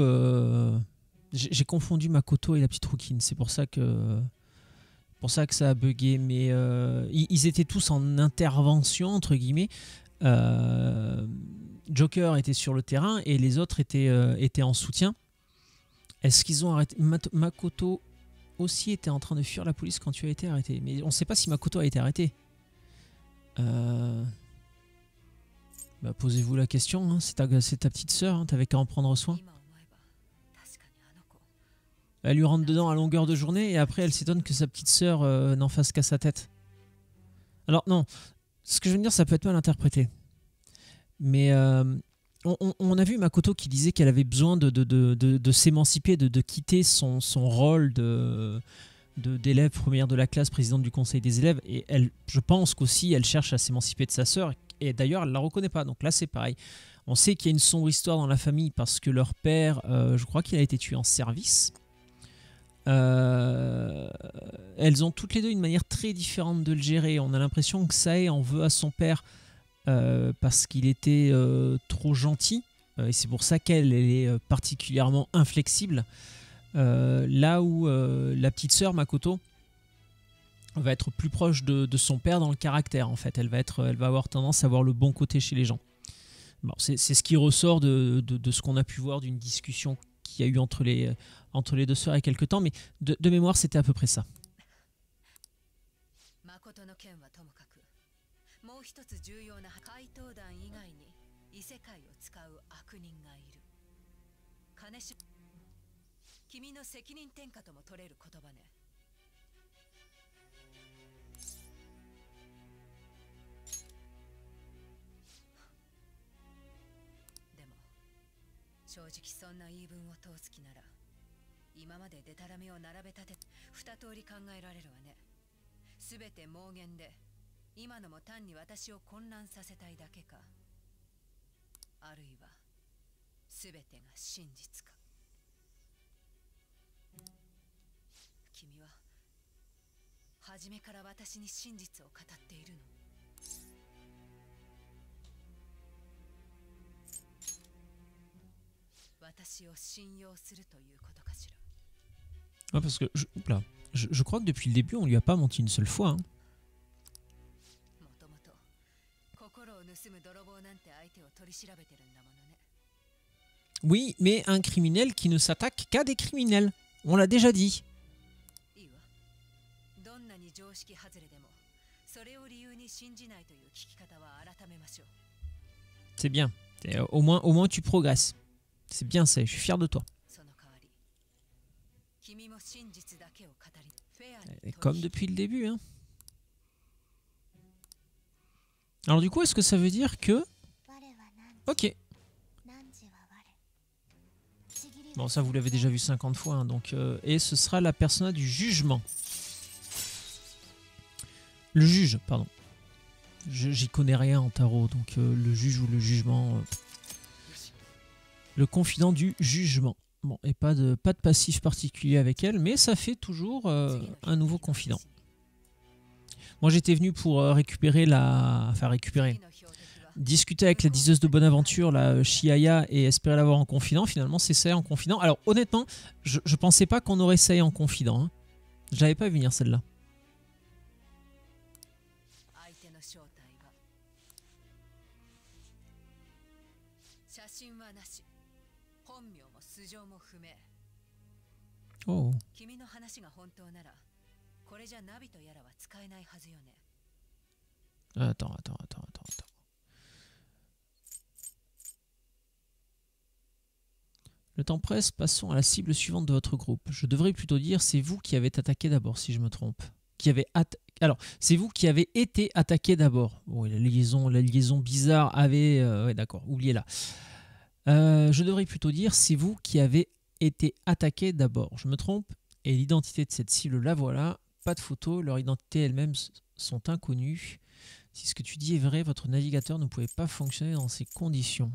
j'ai confondu Makoto et la petite rouquine. C'est pour ça que ça a bugué. Mais ils étaient tous en intervention, entre guillemets. Joker était sur le terrain et les autres étaient en soutien. Est-ce qu'ils ont arrêté? Makoto aussi était en train de fuir la police quand tu as été arrêté. Mais on ne sait pas si Makoto a été arrêté. Bah, posez-vous la question, hein. C'est ta petite sœur, hein. T'avais qu'à en prendre soin. Elle lui rentre dedans à longueur de journée et après elle s'étonne que sa petite sœur n'en fasse qu'à sa tête. Alors non, ce que je veux dire, ça peut être mal interprété. Mais on a vu Makoto qui disait qu'elle avait besoin de s'émanciper, de quitter son rôle d'élève première de la classe, présidente du conseil des élèves. Et elle, je pense qu'aussi elle cherche à s'émanciper de sa sœur. Et d'ailleurs, elle ne la reconnaît pas. Donc là, c'est pareil. On sait qu'il y a une sombre histoire dans la famille parce que leur père, je crois qu'il a été tué en service. Elles ont toutes les deux une manière très différente de le gérer. On a l'impression que Sae en veut à son père parce qu'il était trop gentil. Et c'est pour ça qu'elle est particulièrement inflexible. Là où la petite sœur Makoto va être plus proche de son père dans le caractère, en fait. Elle va avoir tendance à voir le bon côté chez les gens. Bon, c'est ce qui ressort de ce qu'on a pu voir d'une discussion qu'il y a eu entre les deux sœurs il y a quelques temps, mais de mémoire, c'était à peu près ça. Ouais, parce que je crois que depuis le début, on lui a pas menti une seule fois. Hein. Oui, mais un criminel qui ne s'attaque qu'à des criminels. On l'a déjà dit. C'est bien. Au moins tu progresses. C'est bien ça, je suis fier de toi. Comme depuis le début. Hein. Alors du coup, est-ce que ça veut dire que Ok. 汝は我ちぎりは Bon, ça vous l'avez déjà vu 50 fois. Hein, donc, et ce sera la persona du jugement. Le juge, pardon. J'y connais rien en tarot, donc le juge ou le jugement. Le confident du jugement. Bon, et pas de passif particulier avec elle, mais ça fait toujours un nouveau confident. Moi j'étais venu pour récupérer discuter avec la diseuse de bonne aventure, la Chiaya, et espérer l'avoir en confident. Finalement c'est ça en confident. Alors honnêtement, je pensais pas qu'on aurait ça en confident. Hein. Je l'avais pas vu venir celle-là. 相手の正体は写真はなし、本名も素性も不明。 Oh. 君の話が本当ならこれじゃナビとやらは使えないはずよね。 Attends. Le temps presse, passons à la cible suivante de votre groupe. Je devrais plutôt dire c'est vous qui avez attaqué d'abord, si je me trompe. Alors, c'est vous qui avez été attaqué d'abord. Bon, la liaison bizarre avait... ouais, d'accord, oubliez-la. Je devrais plutôt dire c'est vous qui avez été attaqué d'abord. Je me trompe. Et l'identité de cette cible, la voilà. Pas de photo, leur identité elles-mêmes sont inconnues. Si ce que tu dis est vrai, votre navigateur ne pouvait pas fonctionner dans ces conditions.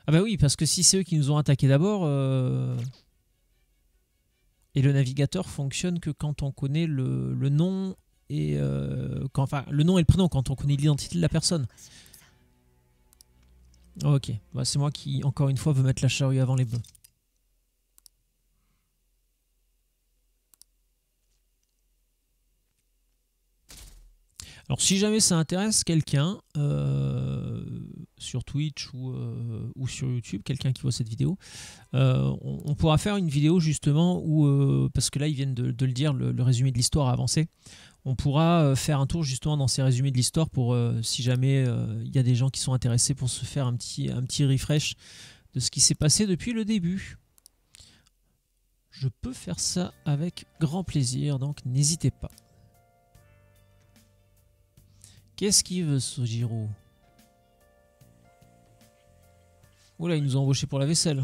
Ah bah oui, parce que si c'est eux qui nous ont attaqué d'abord, et le navigateur fonctionne que quand on connaît le nom et enfin le nom et le prénom, quand on connaît l'identité de la personne. Ok, bah, c'est moi qui encore une fois veux mettre la charrue avant les bœufs. Alors si jamais ça intéresse quelqu'un sur Twitch ou sur YouTube, quelqu'un qui voit cette vidéo, on pourra faire une vidéo justement où, parce que là ils viennent de le dire, le résumé de l'histoire a avancé, on pourra faire un tour justement dans ces résumés de l'histoire pour si jamais il y a des gens qui sont intéressés pour se faire un petit refresh de ce qui s'est passé depuis le début. Je peux faire ça avec grand plaisir, donc n'hésitez pas. Qu'est-ce qu'il veut, Sojiro? Oula, il nous a embauché pour la vaisselle.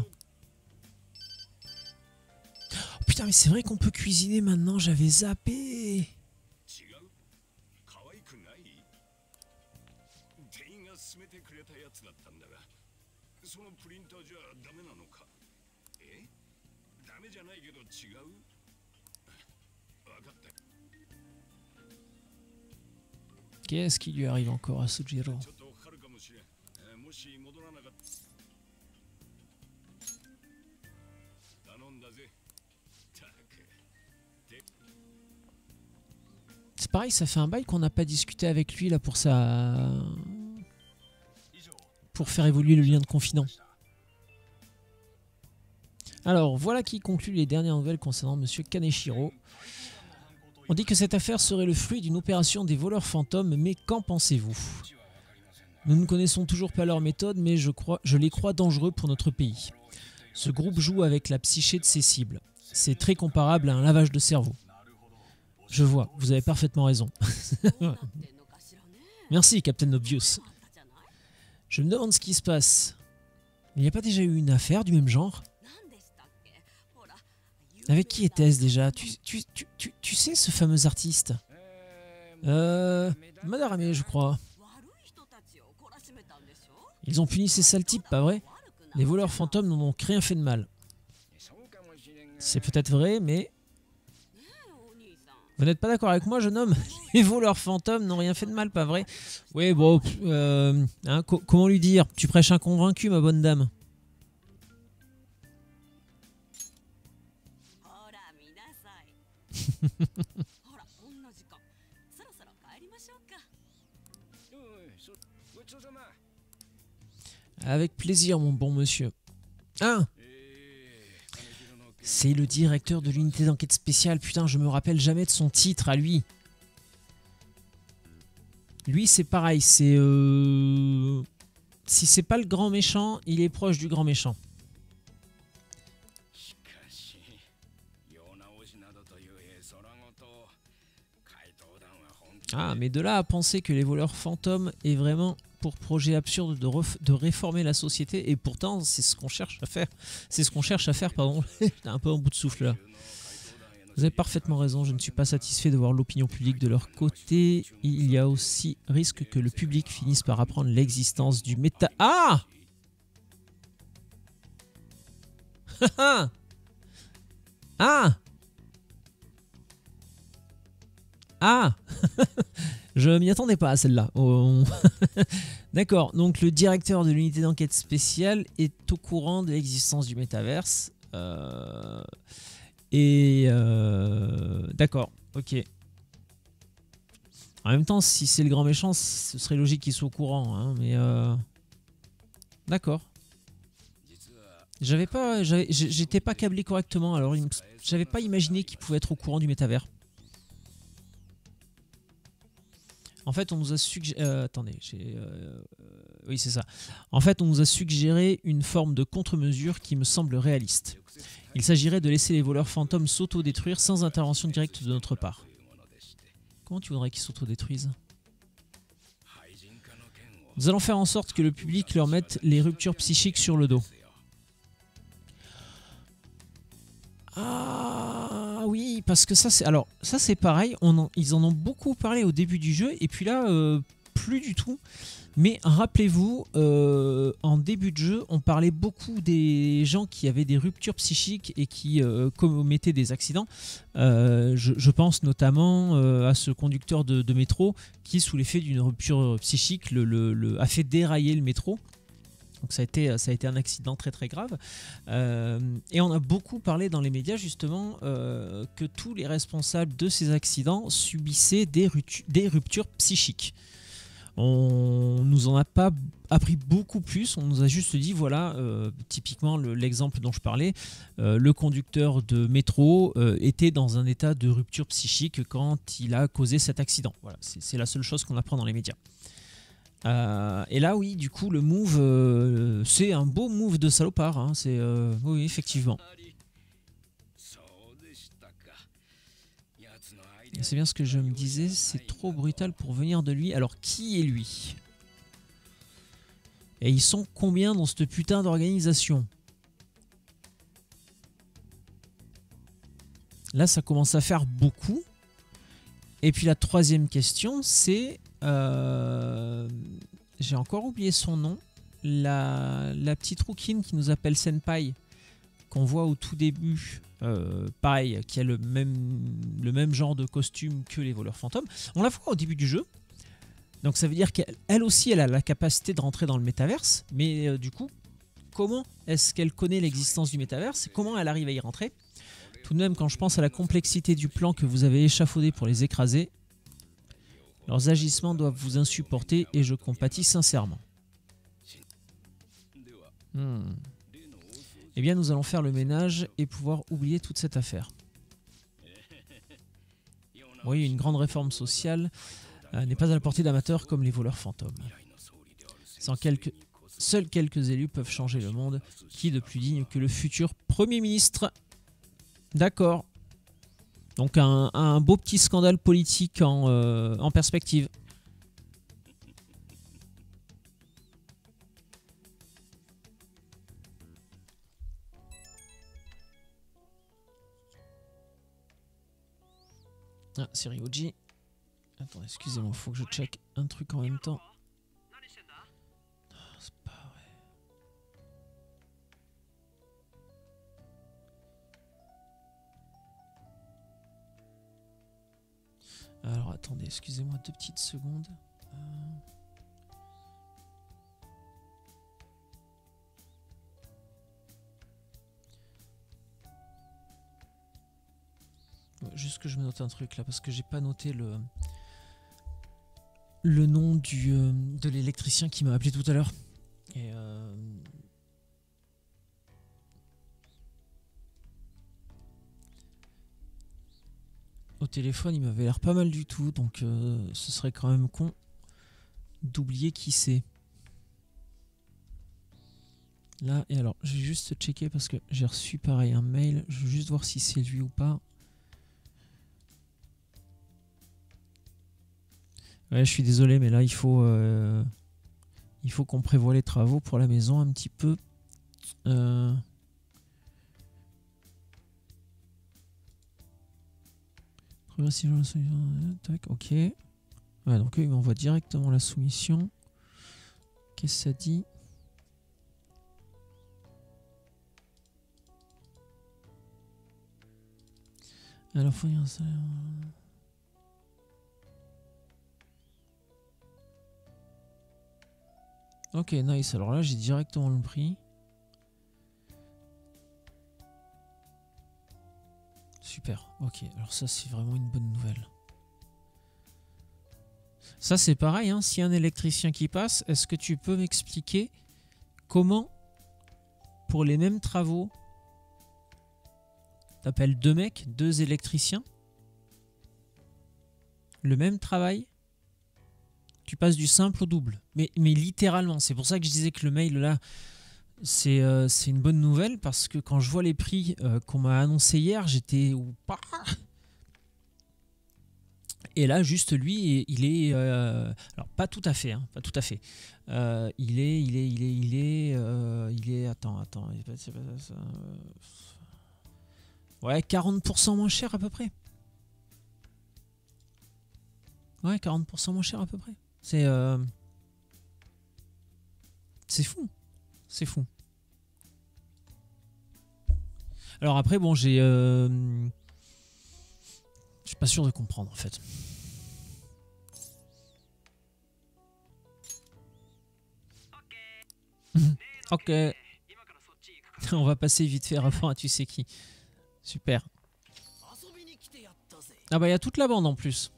Oh, putain, mais c'est vrai qu'on peut cuisiner maintenant, j'avais zappé. Qu'est-ce qui lui arrive encore à Sojiro? C'est pareil, ça fait un bail qu'on n'a pas discuté avec lui là pour faire évoluer le lien de confident. Alors voilà qui conclut les dernières nouvelles concernant Monsieur Kaneshiro. On dit que cette affaire serait le fruit d'une opération des voleurs fantômes, mais qu'en pensez-vous? Nous ne connaissons toujours pas leur méthode, mais je les crois dangereux pour notre pays. Ce groupe joue avec la psyché de ses cibles. C'est très comparable à un lavage de cerveau. Je vois, vous avez parfaitement raison. Merci, Captain Obvious. Je me demande ce qui se passe. Il n'y a pas déjà eu une affaire du même genre? Avec qui était-ce déjà? Tu sais ce fameux artiste? Madarame, je crois. Ils ont puni ces sales types, pas vrai? Les voleurs fantômes n'ont donc rien fait de mal. C'est peut-être vrai, mais... Vous n'êtes pas d'accord avec moi, jeune homme? Les voleurs fantômes n'ont rien fait de mal, pas vrai? Oui, bon... hein, comment lui dire? Tu prêches un convaincu, ma bonne dame. Avec plaisir, mon bon monsieur. Ah! C'est le directeur de l'unité d'enquête spéciale. Putain, je me rappelle jamais de son titre à lui. Lui, c'est pareil. C'est... Si c'est pas le grand méchant, il est proche du grand méchant. Ah, mais de là à penser que les voleurs fantômes aient vraiment pour projet absurde de réformer la société, et pourtant c'est ce qu'on cherche à faire. C'est ce qu'on cherche à faire, pardon. J'étais un peu en bout de souffle là. Vous avez parfaitement raison, je ne suis pas satisfait de voir l'opinion publique de leur côté. Il y a aussi risque que le public finisse par apprendre l'existence du méta... Ah Ah Ah Je m'y attendais pas à celle-là. D'accord, donc le directeur de l'unité d'enquête spéciale est au courant de l'existence du métaverse. D'accord, ok. En même temps, si c'est le grand méchant, ce serait logique qu'il soit au courant, hein, mais d'accord. J'étais pas câblé correctement, alors j'avais pas imaginé qu'il pouvait être au courant du métavers. En fait, on nous a suggéré... attendez, oui, c'est ça. En fait, on nous a suggéré une forme de contre-mesure qui me semble réaliste. Il s'agirait de laisser les voleurs fantômes s'auto-détruire sans intervention directe de notre part. Comment tu voudrais qu'ils s'auto-détruisent? Nous allons faire en sorte que le public leur mette les ruptures psychiques sur le dos. Ah oui, parce que ça c'est... Alors, ça c'est pareil, ils en ont beaucoup parlé au début du jeu, et puis là, plus du tout. Mais rappelez-vous, en début de jeu, on parlait beaucoup des gens qui avaient des ruptures psychiques et qui commettaient des accidents. Je pense notamment à ce conducteur de métro qui, sous l'effet d'une rupture psychique, a fait dérailler le métro. Donc ça a été un accident très très grave. Et on a beaucoup parlé dans les médias justement que tous les responsables de ces accidents subissaient des ruptures psychiques. On nous en a pas appris beaucoup plus, on nous a juste dit voilà, typiquement l'exemple dont je parlais, le conducteur de métro était dans un état de rupture psychique quand il a causé cet accident. Voilà, c'est la seule chose qu'on apprend dans les médias. Et là oui, du coup le move, c'est un beau move de salopard, hein, oui effectivement. C'est bien ce que je me disais, c'est trop brutal pour venir de lui. Alors qui est lui? Et ils sont combien dans cette putain d'organisation? Là ça commence à faire beaucoup. Et puis la troisième question c'est... j'ai encore oublié son nom. La petite rouquine qui nous appelle Senpai, qu'on voit au tout début, pareil, qui a le même genre de costume que les voleurs fantômes. On la voit au début du jeu. Donc ça veut dire qu'elle aussi, elle a la capacité de rentrer dans le métaverse. Mais du coup, comment est-ce qu'elle connaît l'existence du métaverse? Comment elle arrive à y rentrer? Tout de même, quand je pense à la complexité du plan que vous avez échafaudé pour les écraser, leurs agissements doivent vous insupporter et je compatis sincèrement. Eh bien, nous allons faire le ménage et pouvoir oublier toute cette affaire. Oui, une grande réforme sociale n'est pas à la portée d'amateurs comme les voleurs fantômes. Seuls quelques élus peuvent changer le monde. Qui de plus digne que le futur Premier ministre? D'accord. Donc un beau petit scandale politique en perspective. Ah, c'est Ryoji. Attendez, excusez-moi, il faut que je check un truc en même temps. Oh, c'est pas vrai. Alors attendez, excusez-moi 2 petites secondes. Juste que je me note un truc là parce que j'ai pas noté le nom de l'électricien qui m'a appelé tout à l'heure. Et au téléphone il m'avait l'air pas mal du tout, donc ce serait quand même con d'oublier qui c'est. Là, et alors je vais juste checker parce que j'ai reçu pareil un mail, je veux juste voir si c'est lui ou pas. Ouais, je suis désolé, mais là, il faut Il faut qu'on prévoie les travaux pour la maison un petit peu. Tac, ok. Ouais, donc il m'envoie directement la soumission. Qu'est-ce que ça dit? Alors, faut dire ça. Ok, nice. Alors là, j'ai directement le prix. Super. Ok, alors ça, c'est vraiment une bonne nouvelle. Ça, c'est pareil, hein. S'il y a un électricien qui passe, est-ce que tu peux m'expliquer comment, pour les mêmes travaux, t'appelles deux mecs, deux électriciens, le même travail, tu passes du simple au double. Mais littéralement, c'est pour ça que je disais que le mail, là, c'est une bonne nouvelle, parce que quand je vois les prix qu'on m'a annoncé hier, j'étais... Et là, juste lui, il est... alors, pas tout à fait, hein, pas tout à fait. Il est... Attends. Ouais, 40% moins cher à peu près. Ouais, 40% moins cher à peu près. C'est fou. C'est fou. Alors après, bon, je suis pas sûr de comprendre en fait. Ok. On va passer vite fait rapport à tu sais qui. Super. Ah bah il y a toute la bande en plus.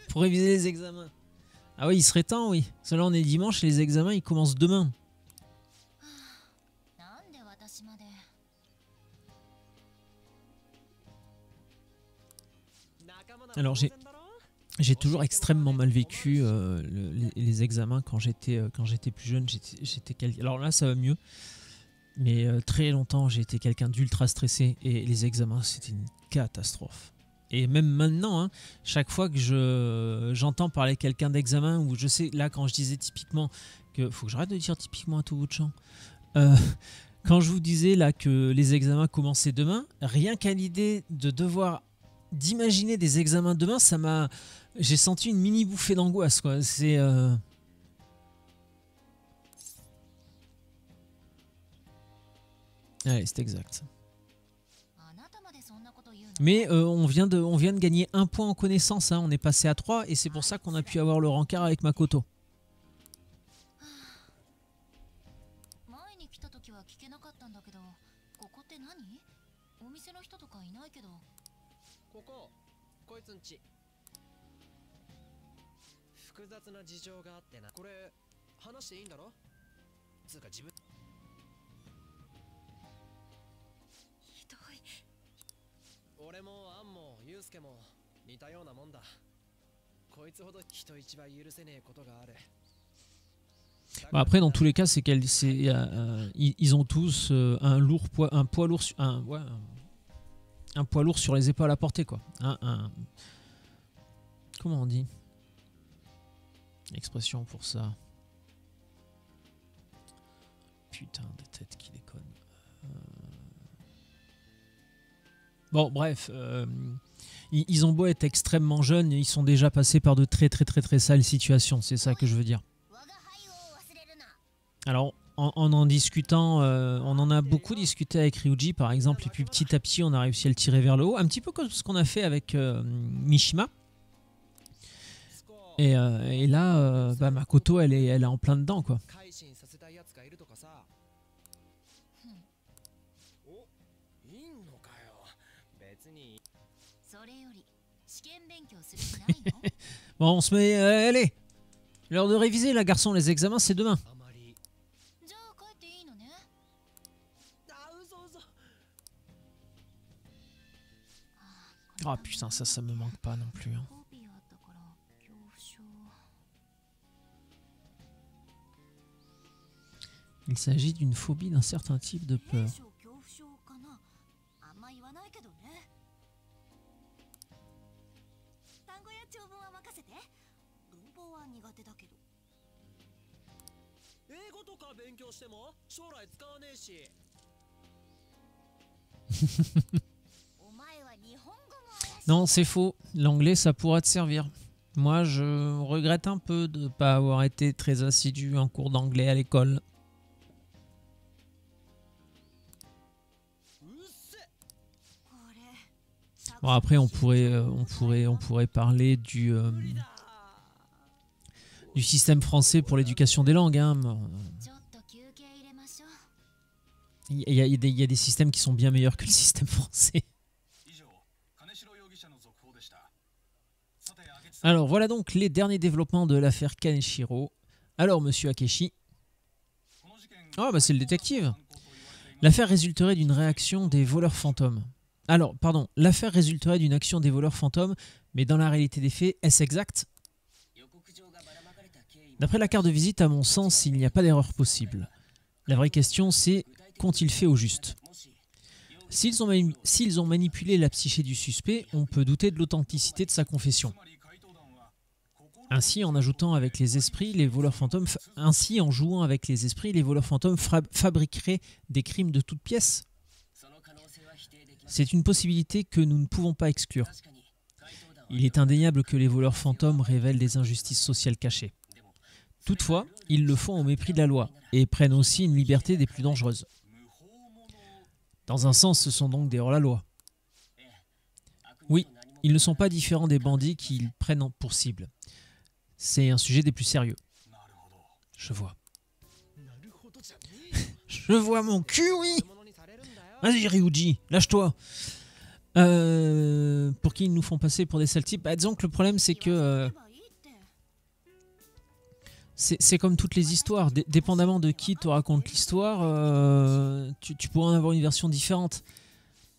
Pour réviser les examens. Ah oui, il serait temps, oui. Parce que là on est dimanche et les examens ils commencent demain. Alors j'ai toujours extrêmement mal vécu les examens quand j'étais plus jeune. Alors là ça va mieux. Mais très longtemps j'ai été quelqu'un d'ultra stressé et les examens c'était une catastrophe. Et même maintenant, hein, chaque fois que j'entends parler quelqu'un d'examen, ou je sais, là quand je disais typiquement, que faut que j'arrête de dire typiquement à tout bout de champ, quand je vous disais là que les examens commençaient demain, rien qu'à l'idée de devoir d'imaginer des examens demain, j'ai senti une mini bouffée d'angoisse quoi. C'est allez, c'est exact. Mais on vient de gagner 1 point en connaissance, hein. On est passé à 3 et c'est pour ça qu'on a pu avoir le rencard avec Makoto. Bon, après, dans tous les cas, ils ont tous un poids lourd sur les épaules à porter, quoi. Comment on dit? Expression pour ça. Putain de tête qui déconne. Bon, bref. Ils ont beau être extrêmement jeunes, ils sont déjà passés par de très sales situations. C'est ça que je veux dire. Alors, en discutant, on en a beaucoup discuté avec Ryuji, par exemple, et puis petit à petit, on a réussi à le tirer vers le haut. Un petit peu comme ce qu'on a fait avec Mishima. Et là, Makoto, elle est en plein dedans, quoi. Bon, on se met... allez, l'heure de réviser, là, garçon. Les examens, c'est demain. Oh putain, ça me manque pas non plus, hein. Il s'agit d'une phobie d'un certain type de peur. 任せて。文法は苦手だけど。英語とか勉強しても将来使わねえし。お前は日本語も怪しい。 Non, c'est faux. L'anglais, ça pourra te servir. Moi, je regrette un peu de ne pas avoir été très assidu en cours d'anglais à l'école. うっせ。これ Bon, après, on pourrait parler du 無理だ。 système français pour l'éducation des langues. Hein. ちょっと休憩入れましょう。 Il y a des systèmes qui sont bien meilleurs que le système français. 以上金城容疑者の続報でした。さて明智さん、 Alors, voilà donc les derniers développements de l'affaire Kaneshiro. Alors, monsieur Akeshi. この事件 Ah, bah c'est le détective. 犯行と言われています L'affaire résulterait d'une réaction des voleurs fantômes. Alors, pardon, l'affaire résulterait d'une action des voleurs fantômes, mais dans la réalité des faits, est-ce exact? 予告状がばらまかれた経緯も D'après la carte de visite, à mon sens, il n'y a pas d'erreur possible. La vraie question, c'est qu'ont-ils fait au juste? もし S'ils ont manipulé la psyché du suspect, on peut douter de l'authenticité de sa confession. つまり怪盗団は心 Ainsi, en ajoutant avec les esprits, les voleurs fantômes, ainsi en jouant avec les esprits, les voleurs fantômes fabriqueraient des crimes de toutes pièces. その可能性は否定できません。 C'est une possibilité que nous ne pouvons pas exclure. 確かに怪盗団は Il est indéniable que les voleurs fantômes révèlent des injustices sociales cachées. でも Toutefois, ils le font au mépris de la loi et prennent aussi une liberté des plus dangereuses. 無法者 Dans un sens, ce sont donc des hors-la-loi. 悪人 Oui, と何も ils ne sont pas différents des bandits qu'ils prennent pour cible. C'est un sujet des plus sérieux. なるほど Je vois. なるほどじゃねえよ。 Je vois mon cul, oui. 悪者にされるんだよ。 Vas-y, Ryuji, lâche-toi. Pour qui ils nous font passer pour des sales types? Bah, disons que le problème, c'est que 言わせればいいって。 c'est comme toutes les histoires. Dépendamment de qui te raconte l'histoire, tu pourras en avoir une version différente.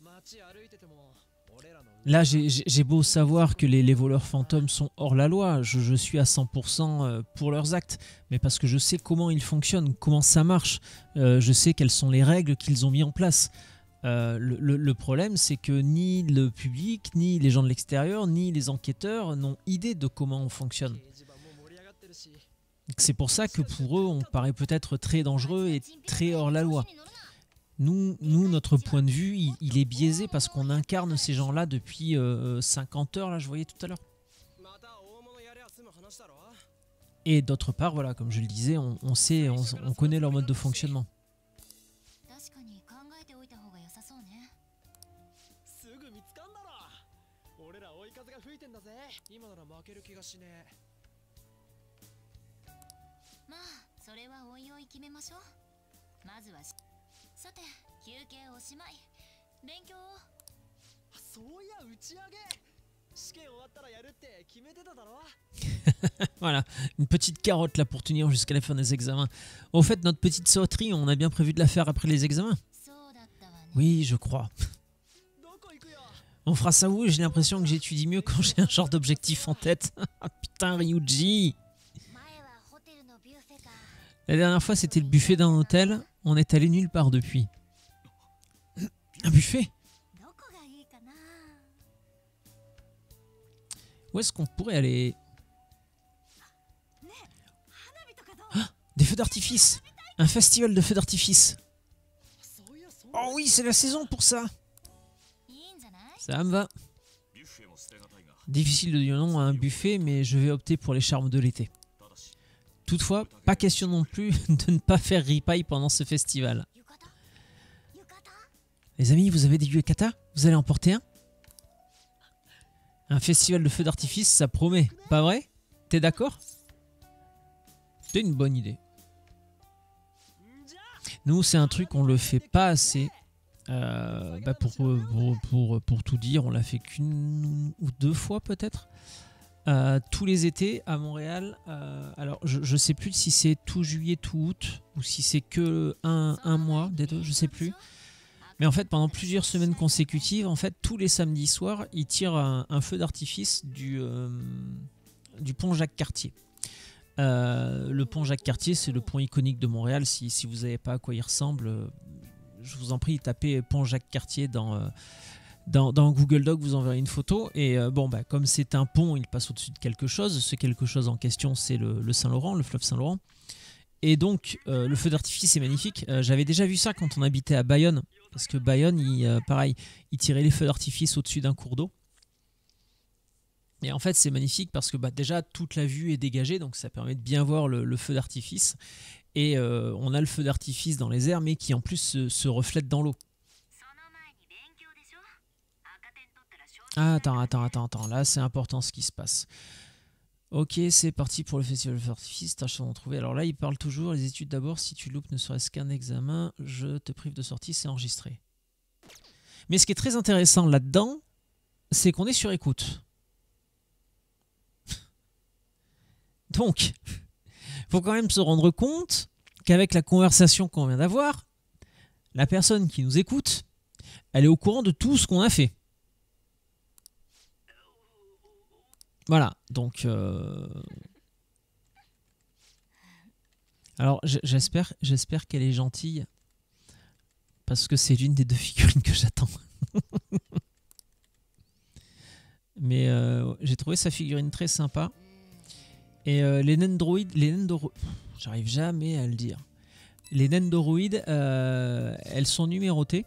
街歩いてても俺らの Là, j'ai beau savoir que les voleurs fantômes sont hors la loi, je suis à 100% pour leurs actes, mais parce que je sais comment ils fonctionnent, comment ça marche, je sais quelles sont les règles qu'ils ont mis en place. Le problème, c'est que ni le public, ni les gens de l'extérieur, ni les enquêteurs n'ont idée de comment on fonctionne. 掲示板も盛り上がってるし。 C'est pour ça que pour eux, on paraît peut-être très dangereux et très hors la loi. Nous, notre point de vue, il est biaisé parce qu'on incarne ces gens-là depuis 50 heures, là, je voyais tout à l'heure. また大物やりゃ済む話だろ。 Et d'autre part, voilà, comme je le disais, on connaît leur mode de fonctionnement. 確かに考えておいた方が良さそうね。すぐ見つかんだろ。俺ら追い風が吹いてんだぜ。今なら負ける気がしねえ。まあそれはおいおい決めましょう。まずはさて休憩おしまい。勉強を。そういや打ち上げ。試験終わったらやるって決めてただろ。 Voilà, une petite carotte là pour tenir jusqu'à la fin des examens. Au fait, notre petite sauterie, on a bien prévu de la faire après les examens? そうだったわね。 Oui, je crois. どこ行くよ。 On fera ça où? J'ai l'impression que j'étudie mieux quand j'ai un genre d'objectif en tête. Ah putain, Ryuji! 前はホテルのビュッフェか。 La dernière fois, c'était le buffet d'un hôtel. On est allé nulle part depuis. Un buffet? どこがいいかな。 Où est-ce qu'on pourrait aller? ねえ、花火とかどう？ Des feux d'artifice! Un festival de feux d'artifice! そういやそう。 Oh oui, c'est la saison pour ça! いいんじゃない？ Ça me va. ビュッフェも捨てがたいが Difficile de dire non à un buffet, mais je vais opter pour les charmes de l'été. ただし Toutefois, pas question non plus de ne pas faire ripaille pendant ce festival. 浴衣？浴衣？ Les amis, vous avez des yukata? Vous allez en porter un? Un festival de feux d'artifice, ça promet, pas vrai? T'es d'accord? C'est une bonne idée. んじゃ Nous, c'est un truc, on le fait pas assez. Pour tout dire, on l'a fait qu'une ou deux fois peut-être. Tous les étés à Montréal. Alors, je sais plus si c'est tout juillet, tout août, ou si c'est que un mois des deux, je sais plus. Mais en fait, pendant plusieurs semaines consécutives, en fait, tous les samedis soirs, ils tirent un feu d'artifice du pont Jacques-Cartier. Le pont Jacques-Cartier, c'est le pont iconique de Montréal. Si vous n'avez pas à quoi il ressemble, je vous en prie, tapez pont Jacques-Cartier dans Dans Google Doc, vous enverrez une photo. Et bon, bah, comme c'est un pont, il passe au-dessus de quelque chose. Ce quelque chose en question, c'est le Saint-Laurent, le fleuve Saint-Laurent. Et donc, le feu d'artifice est magnifique. J'avais déjà vu ça quand on habitait à Bayonne. Parce que Bayonne, pareil, il tirait les feux d'artifice au-dessus d'un cours d'eau. Et en fait, c'est magnifique parce que bah, déjà, toute la vue est dégagée. Donc, ça permet de bien voir le feu d'artifice. Et on a le feu d'artifice dans les airs, mais qui en plus se reflète dans l'eau. Ah, attends. Là, c'est important ce qui se passe. Ok, c'est parti pour le festival de feu d'artifice. Tâche d'en trouver. Alors là, il parle toujours. Les études d'abord. Si tu loupes ne serait-ce qu'un examen, je te prive de sortie. C'est enregistré. Mais ce qui est très intéressant là-dedans, c'est qu'on est sur écoute. Donc, il faut quand même se rendre compte qu'avec la conversation qu'on vient d'avoir, la personne qui nous écoute, elle est au courant de tout ce qu'on a fait. Voilà, donc... Alors, j'espère qu'elle est gentille, parce que c'est l'une des deux figurines que j'attends. Mais j'ai trouvé sa figurine très sympa. Et les Nendoroids, j'arrive jamais à le dire. Les Nendoroids, elles sont numérotées.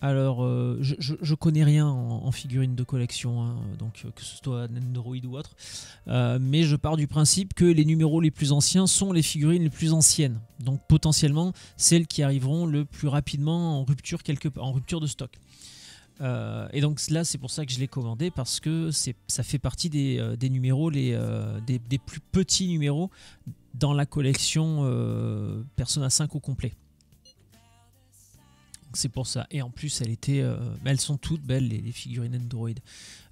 Alors, je connais rien en figurines de collection, hein, donc que ce soit Nendoroid ou autre. Mais je pars du principe que les numéros les plus anciens sont les figurines les plus anciennes. Donc potentiellement celles qui arriveront le plus rapidement en rupture de stock. Et donc là, c'est pour ça que je l'ai commandé, parce que ça fait partie des numéros, des plus petits numéros dans la collection Persona 5 au complet. C'est pour ça. Et en plus, elles sont toutes belles, les figurines Android.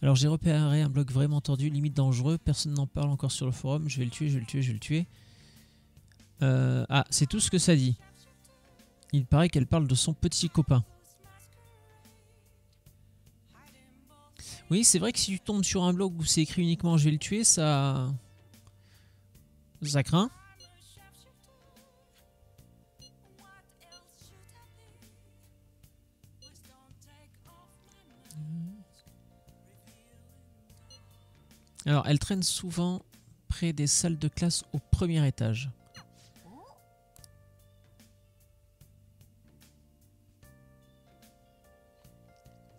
Alors, j'ai repéré un bloc vraiment tordu, limite dangereux. Personne n'en parle encore sur le forum. Je vais le tuer. Ah, c'est tout ce que ça dit. Il paraît qu'elle parle de son petit copain. Oui, c'est vrai que si tu tombes sur un blog où c'est écrit uniquement je vais le tuer, ça craint. Alors, elle traîne souvent près des salles de classe au premier étage.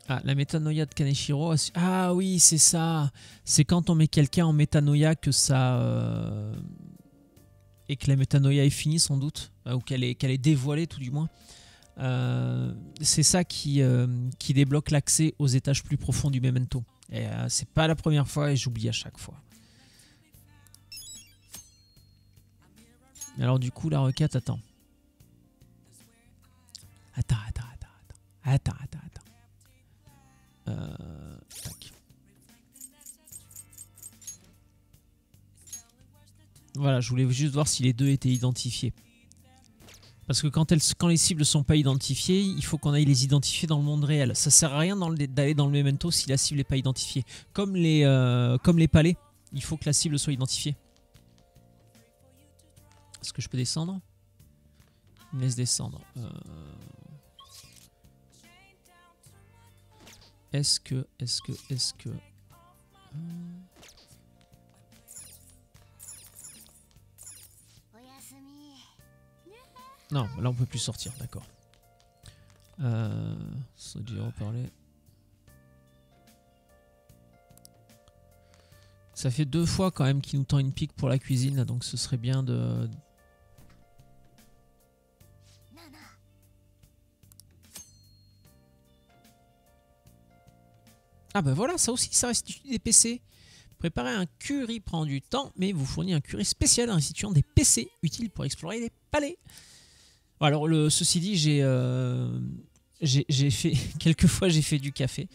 Ah, la métanoïa de Kaneshiro. Ah oui, c'est ça. C'est quand on met quelqu'un en métanoïa que ça... et que la métanoïa est finie sans doute. Ou qu'elle est dévoilée tout du moins. C'est ça qui débloque l'accès aux étages plus profonds du Memento. Et c'est pas la première fois et j'oublie à chaque fois. Alors du coup, la requête, attends. Attends. Tac. Voilà, je voulais juste voir si les deux étaient identifiés. Parce que quand les cibles ne sont pas identifiées, il faut qu'on aille les identifier dans le monde réel. Ça sert à rien d'aller dans le Memento si la cible n'est pas identifiée. Comme les palais, il faut que la cible soit identifiée. Est-ce que je peux descendre? Il me laisse descendre. Est-ce que... Non, là on peut plus sortir, d'accord. Ça doit reparler. Ça fait 2 fois quand même qu'il nous tend une pique pour la cuisine, là, donc ce serait bien de... Ah bah voilà, ça aussi, ça restitue des PC. Préparer un curry prend du temps, mais vous fournit un curry spécial en restituant des PC utiles pour explorer les palais. Alors, ceci dit, j'ai fait... Quelquefois, j'ai fait du café.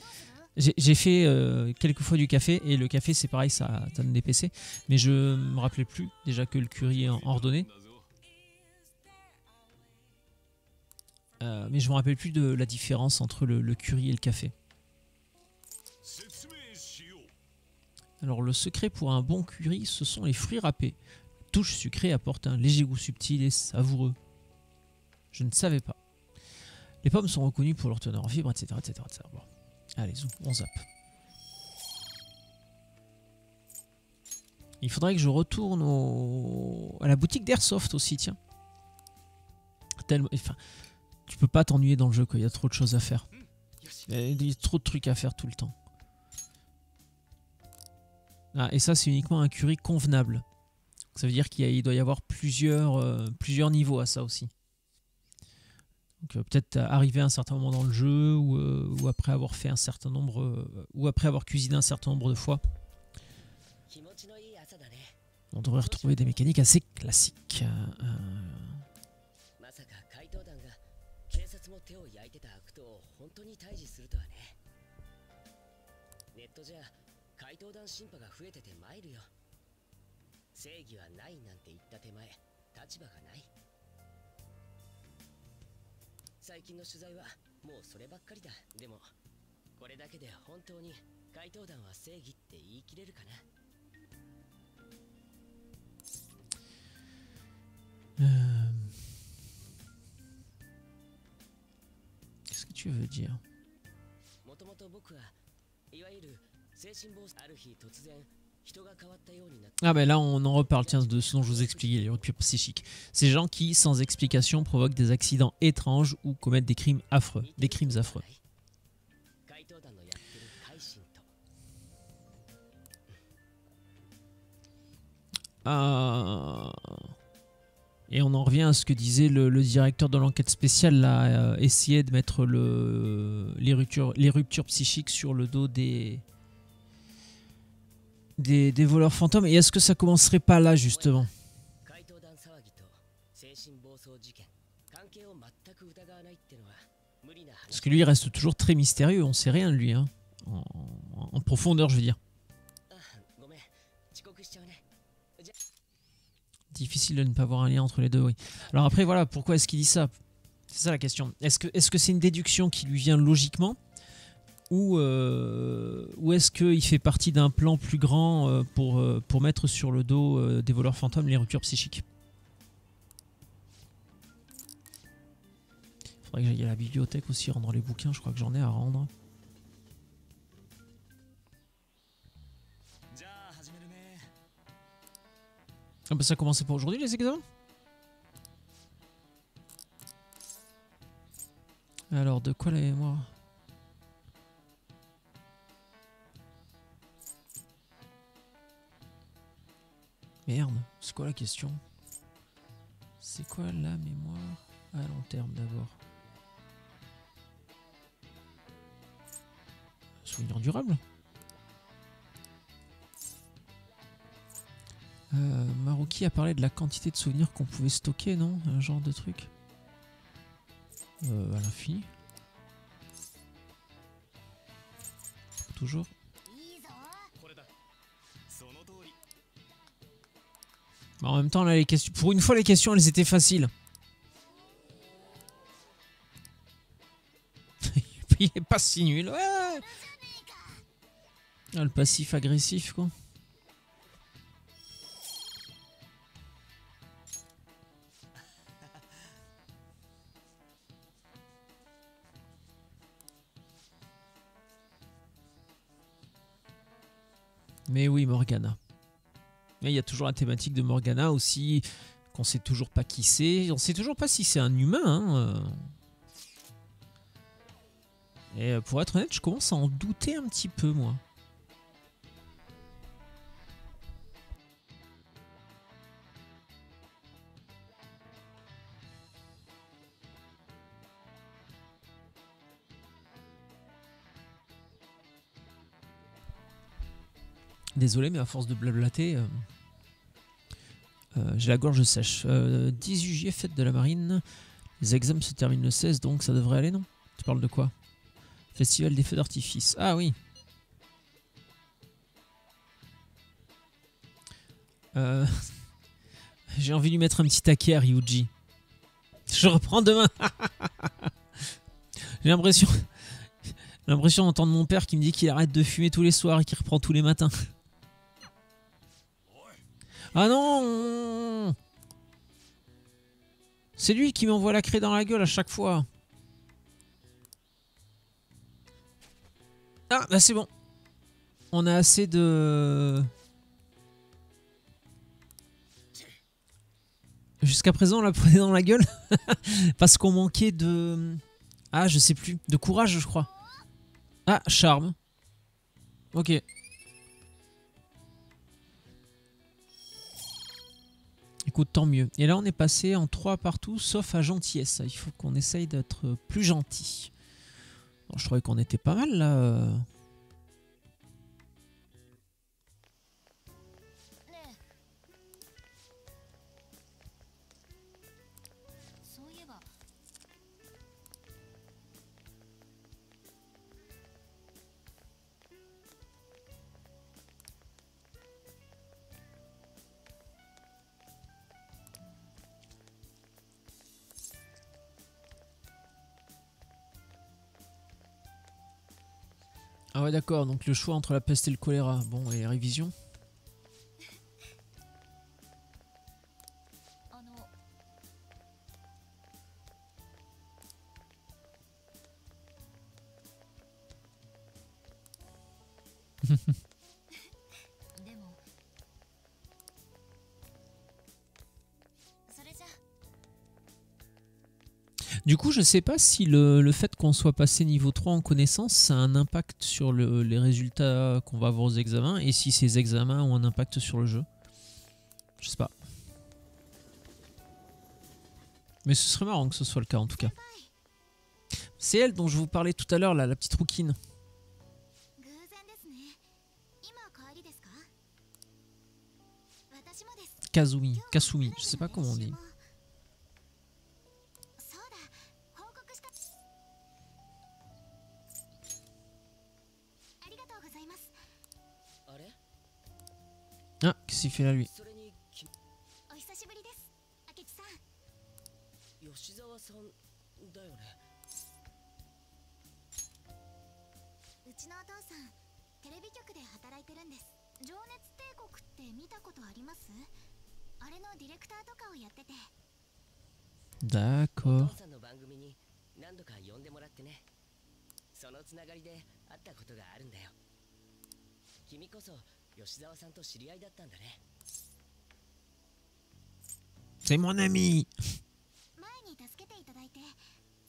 J'ai fait quelques fois du café, et le café, c'est pareil, ça donne des PC. Mais je me rappelais plus, déjà que le curry est ordonné. Mais je me rappelle plus de la différence entre le curry et le café. Alors, le secret pour un bon curry, ce sont les fruits râpés. La touche sucrée apporte un léger goût subtil et savoureux. Je ne savais pas. Les pommes sont reconnues pour leur teneur en fibres, etc. Bon. Allez, zoom, on zappe. Il faudrait que je retourne à la boutique d'Airsoft aussi, tiens. Enfin, tu peux pas t'ennuyer dans le jeu, quoi. Il y a trop de choses à faire. Il y a trop de trucs à faire tout le temps. Ah, et ça, c'est uniquement un curry convenable. Ça veut dire qu'il doit y avoir plusieurs niveaux à ça aussi. Donc peut-être arriver à un certain moment dans le jeu ou après avoir fait un certain nombre ou après avoir cuisiné un certain nombre de fois. On devrait retrouver des mécaniques assez classiques. Qu'est-ce que tu veux dire? Ah ben là on en reparle, tiens, de ce dont je vous expliquais, les ruptures psychiques. Ces gens qui, sans explication, provoquent des accidents étranges ou commettent des crimes affreux. Des crimes affreux. Et on en revient à ce que disait le directeur de l'enquête spéciale, là, essayer de mettre les ruptures psychiques sur le dos des voleurs fantômes. Et est-ce que ça commencerait pas là, justement? Parce que lui, il reste toujours très mystérieux. On sait rien de lui, hein. En profondeur, je veux dire. Difficile de ne pas voir un lien entre les deux, oui. Alors après, voilà, pourquoi est-ce qu'il dit ça? C'est ça la question. Est-ce que c'est une déduction qui lui vient logiquement ou est-ce qu'il fait partie d'un plan plus grand pour mettre sur le dos des voleurs fantômes les ruptures psychiques? Il faudrait que j'aille à la bibliothèque aussi rendre les bouquins, je crois que j'en ai à rendre. Ah bah ça commençait pas aujourd'hui les examens? Alors de quoi la mémoire? Merde, c'est quoi la question? C'est quoi la mémoire à long terme d'abord? Souvenir durable? Maruki a parlé de la quantité de souvenirs qu'on pouvait stocker, non? Un genre de truc. À l'infini. Toujours. Bah, en même temps, là, les questions. Pour une fois, les questions, elles étaient faciles. Il est pas si nul. Ouais. Ah, le passif agressif, quoi. Mais oui, Morgana. Et il y a toujours la thématique de Morgana aussi, qu'on sait toujours pas qui c'est. On sait toujours pas si c'est un humain. Hein. Et pour être honnête, je commence à en douter un petit peu, moi. Désolé, mais à force de blablater, j'ai la gorge sèche. 18 juillet, fête de la marine. Les examens se terminent le 16, donc ça devrait aller, non? Tu parles de quoi? Festival des feux d'artifice. Ah oui. J'ai envie de lui mettre un petit taquet à Ryuji. Je reprends demain. J'ai l'impression d'entendre mon père qui me dit qu'il arrête de fumer tous les soirs et qu'il reprend tous les matins. Ah non! C'est lui qui m'envoie la craie dans la gueule à chaque fois. Ah, bah c'est bon. On a assez de... Jusqu'à présent, on la prenait dans la gueule. Parce qu'on manquait de... Ah, je sais plus. De courage, je crois. Ah, charme. Ok. Écoute, tant mieux. Et là, on est passé en 3 partout, sauf à gentillesse. Il faut qu'on essaye d'être plus gentil. Bon, je trouvais qu'on était pas mal, là. ねえそういえばAh ouais, d'accord. Donc le choix entre la peste et le choléra. Bon, et révision. あのでもそれじゃ Du coup, je sais pas si le fait qu'on soit passé niveau 3 en connaissance, ça a un impact sur les résultats qu'on va avoir aux examens, et si ces examens ont un impact sur le jeu. Je sais pas. Mais ce serait marrant que ce soit le cas en tout cas. C'est elle dont je vous parlais tout à l'heure, là, la petite rouquine. 偶然ですね。今帰りですか？私もです。 Kazumi, Kasumi, je sais pas comment on dit. そうだ、報告した。ありがとうございます。あれ Ah, qu'est-ce qu'il fait là lui? それにお久しぶりです。明智さん。吉沢さんだよね。うちのお父さん、テレビ局で働いてるんです。情熱帝国って見たことあります？あれのディレクターとかをやってて。お D'accord. 父さんの番組に何度か呼んでもらってね。そのつながりで会ったことがあるんだよ。君こそ吉沢さんと知り合いだったんだね。 C'est mon ami. 前に助けていただいて、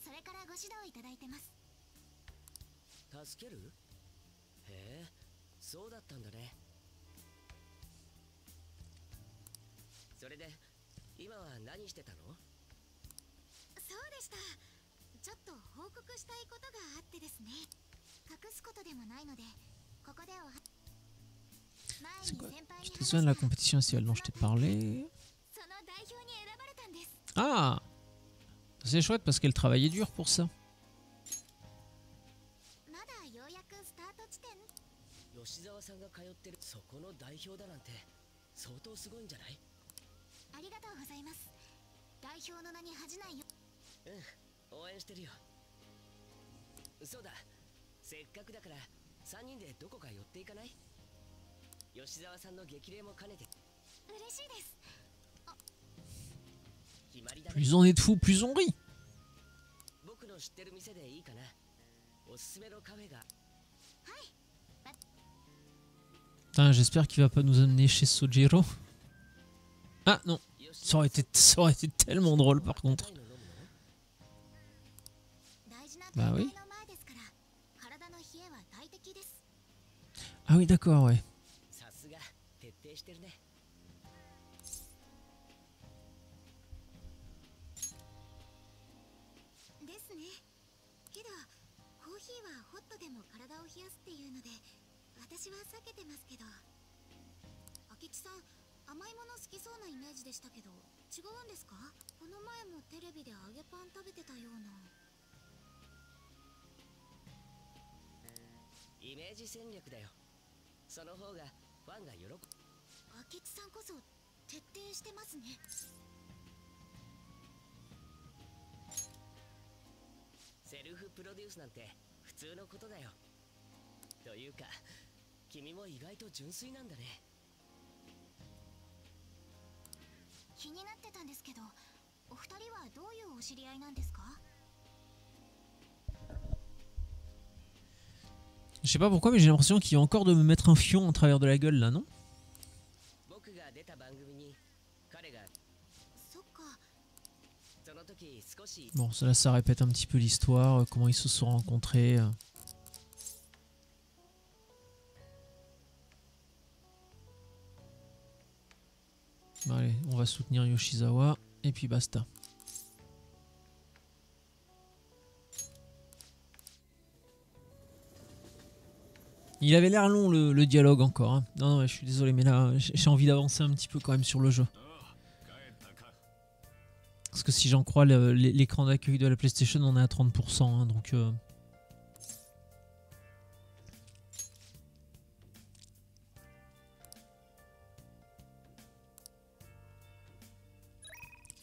それからご指導いただいてます。助ける？へえ、そうだったんだね。それで今は何してたの？そうでした。ちょっと報告したいことがあってですね。隠すことでもないので、ここでおは。 C'est quoi? Je te souviens de la compétition estivale dont je t'ai parlé. その代表に選ばれたんです。 Ah, c'est chouette parce qu'elle travaillait dur pour ça. まだようやくスタート地点。吉沢さんが通ってるそこの代表だなんて相当すごいんじゃない？ありがとうございます。代表の名に恥じないよ。うん、応援してるよ。そうだ、せっかくだから3人でどこか寄っていかない？吉沢さんの激励も兼ねて。嬉しいです。 決まりだね。 Plus on est de fous, plus on rit. 僕の知ってる店でいいかな。おすすめのカフェが。 Putain, j'espère qu'il va pas nous amener chez Sojiro. Ah non, ça aurait été tellement drôle par contre. 大事な Bah 大会 oui. の前ですから、体の冷えは大敵です。 Ah oui, d'accord, ouais. さすが徹底してるね。ですね。けど、コーヒーはホットでも体を冷やすっていうので、私は避けてますけど。明智さん、甘いもの好きそうなイメージでしたけど、違うんですか？この前もテレビで揚げパン食べてたような。イメージ戦略だよ。その方がファンが喜ぶ。明智さんこそ徹底してますね。セルフプロデュースなんて普通のことだよ。というか、君も意外と純粋なんだね。気になってたんですけど、お二人はどういうお知り合いなんですか？ Je sais pas pourquoi, mais j'ai l'impression qu'il y a encore de me mettre un fion en travers de la gueule là, non? 僕が出た番組に彼がそっか。その時少し Bon, ça répète un petit peu l'histoire, comment ils se sont rencontrés. Bon, allez, on va soutenir Yoshizawa, et puis basta. Il avait l'air long le dialogue encore. Hein. Non, non, ouais, je suis désolé, mais là, j'ai envie d'avancer un petit peu quand même sur le jeu. Parce que si j'en crois, l'écran d'accueil de la PlayStation, on est à 30%. Hein, donc,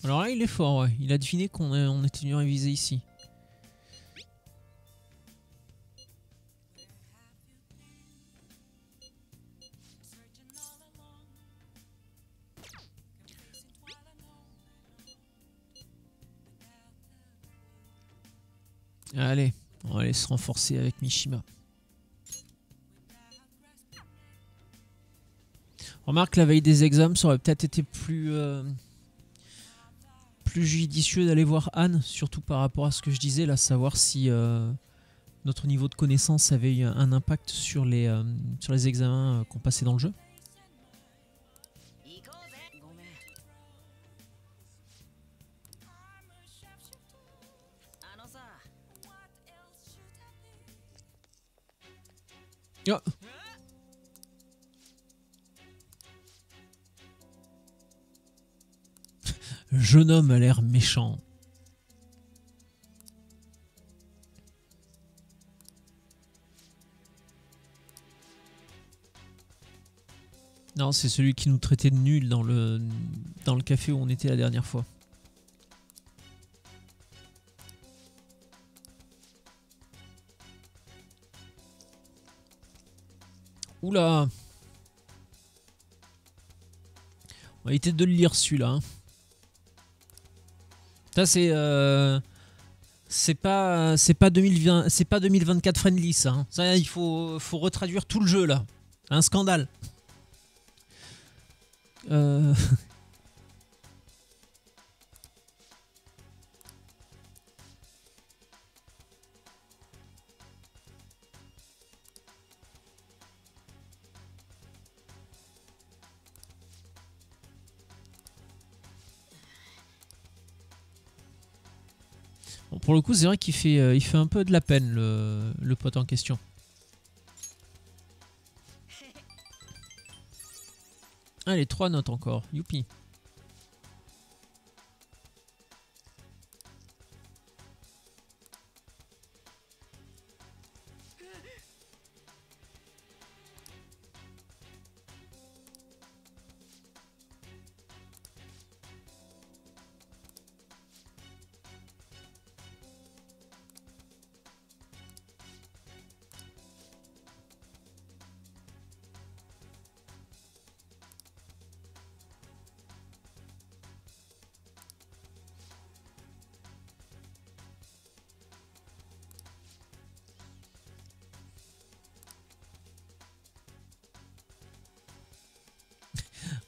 alors là, il est fort, ouais. Il a deviné on était venu réviser ici. Allez, on va aller se renforcer avec Mishima. Remarque, la veille des examens, ça aurait peut-être été plus judicieux d'aller voir Anne, surtout par rapport à ce que je disais, là, savoir si notre niveau de connaissance avait eu un impact sur les examens qu'on passait dans le jeu. 行こうぜごめんあのさ Oh. Le jeune homme a l'air méchant. Non, c'est celui qui nous traitait de nuls dans le café où on était la dernière fois. Oula! On va éviter de le lire celui-là. Hein. Ça c'est pas 2020, c'est pas 2024 friendly ça. Hein. Ça il faut retraduire tout le jeu là. Un scandale. Bon, pour le coup, c'est vrai qu'il fait, il fait un peu de la peine le pote en question. Allez, 3 notes encore. Youpi.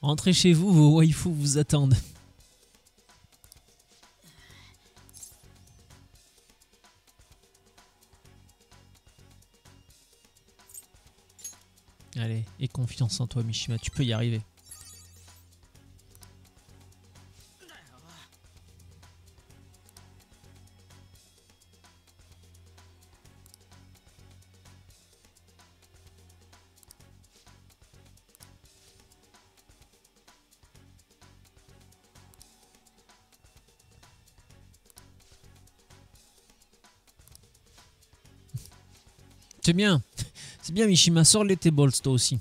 Rentrez chez vous, vos waifus vous attendent. Allez, aie confiance en toi, Mishima, tu peux y arriver. C'est bien. C'est bien, Mishima. Sors les tables, toi aussi.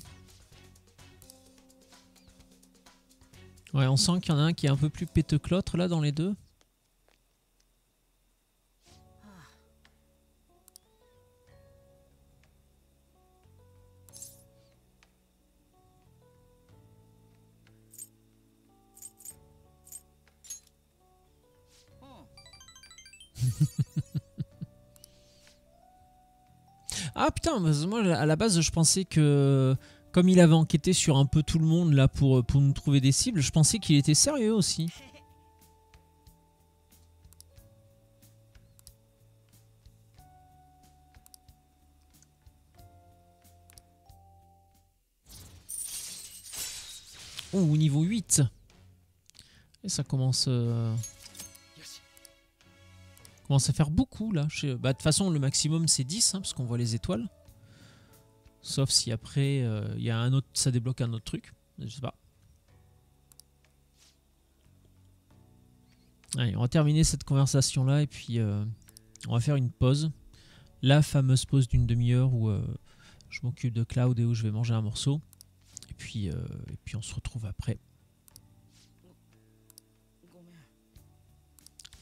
Ouais, on sent qu'il y en a un qui est un peu plus péteux que l'autre, là, dans les deux. Ah putain, moi à la base je pensais que comme il avait enquêté sur un peu tout le monde là pour nous trouver des cibles, je pensais qu'il était sérieux aussi. Oh, niveau 8. Et ça commence à faire beaucoup là. Bah, de toute façon le maximum c'est 10 hein, parce qu'on voit les étoiles. Sauf si après il y a un autre, ça débloque un autre truc. Je sais pas. Allez, on va terminer cette conversation là et puis on va faire une pause. La fameuse pause d'une demi-heure où je m'occupe de Cloud et où je vais manger un morceau. Et puis on se retrouve après.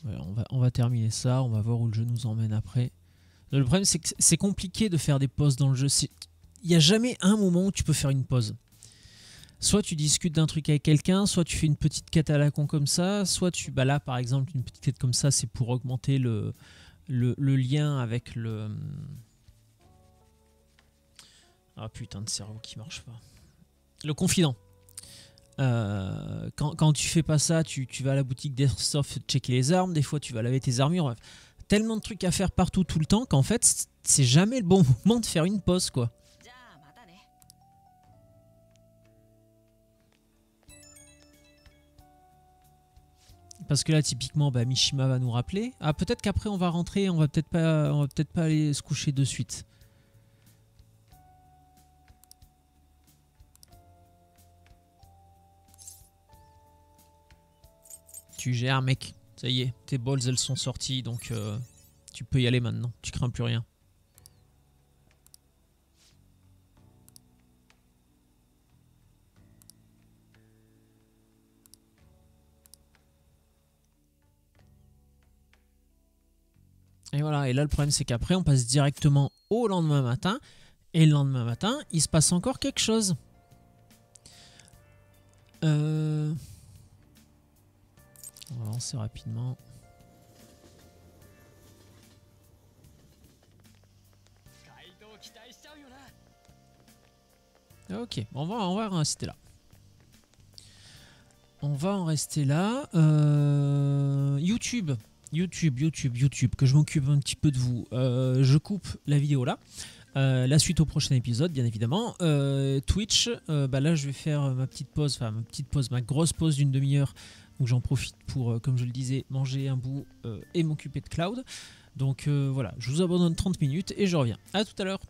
Voilà, on va terminer ça, on va voir où le jeu nous emmène après. Le problème c'est que c'est compliqué de faire des pauses dans le jeu. Il n'y a jamais un moment où tu peux faire une pause. Soit tu discutes d'un truc avec quelqu'un, soit tu fais une petite quête à la con comme ça, soit tu... Bah là par exemple une petite quête comme ça c'est pour augmenter le lien avec le... Ah putain de cerveau qui marche pas. Le confident. Quand tu fais pas ça, tu vas à la boutique d'Airsoft checker les armes, des fois tu vas laver tes armures, bref. Tellement de trucs à faire partout tout le temps qu'en fait c'est jamais le bon moment de faire une pause quoi. Parce que là typiquement bah, Mishima va nous rappeler. Ah peut-être qu'après on va rentrer, on va peut-être pas aller se coucher de suite. Tu gères mec, ça y est, tes balls elles sont sorties donc tu peux y aller maintenant, tu crains plus rien. Et voilà, et là le problème c'est qu'après on passe directement au lendemain matin, et le lendemain matin il se passe encore quelque chose. On va avancer rapidement. Ok, on va en rester là. On va en rester là. YouTube, que je m'occupe un petit peu de vous. Je coupe la vidéo là. La suite au prochain épisode, bien évidemment. Twitch, bah là je vais faire ma petite pause, ma grosse pause d'une demi-heure où j'en profite pour, comme je le disais, manger un bout et m'occuper de Cloud. Donc voilà, je vous abandonne 30 minutes et je reviens. À tout à l'heure.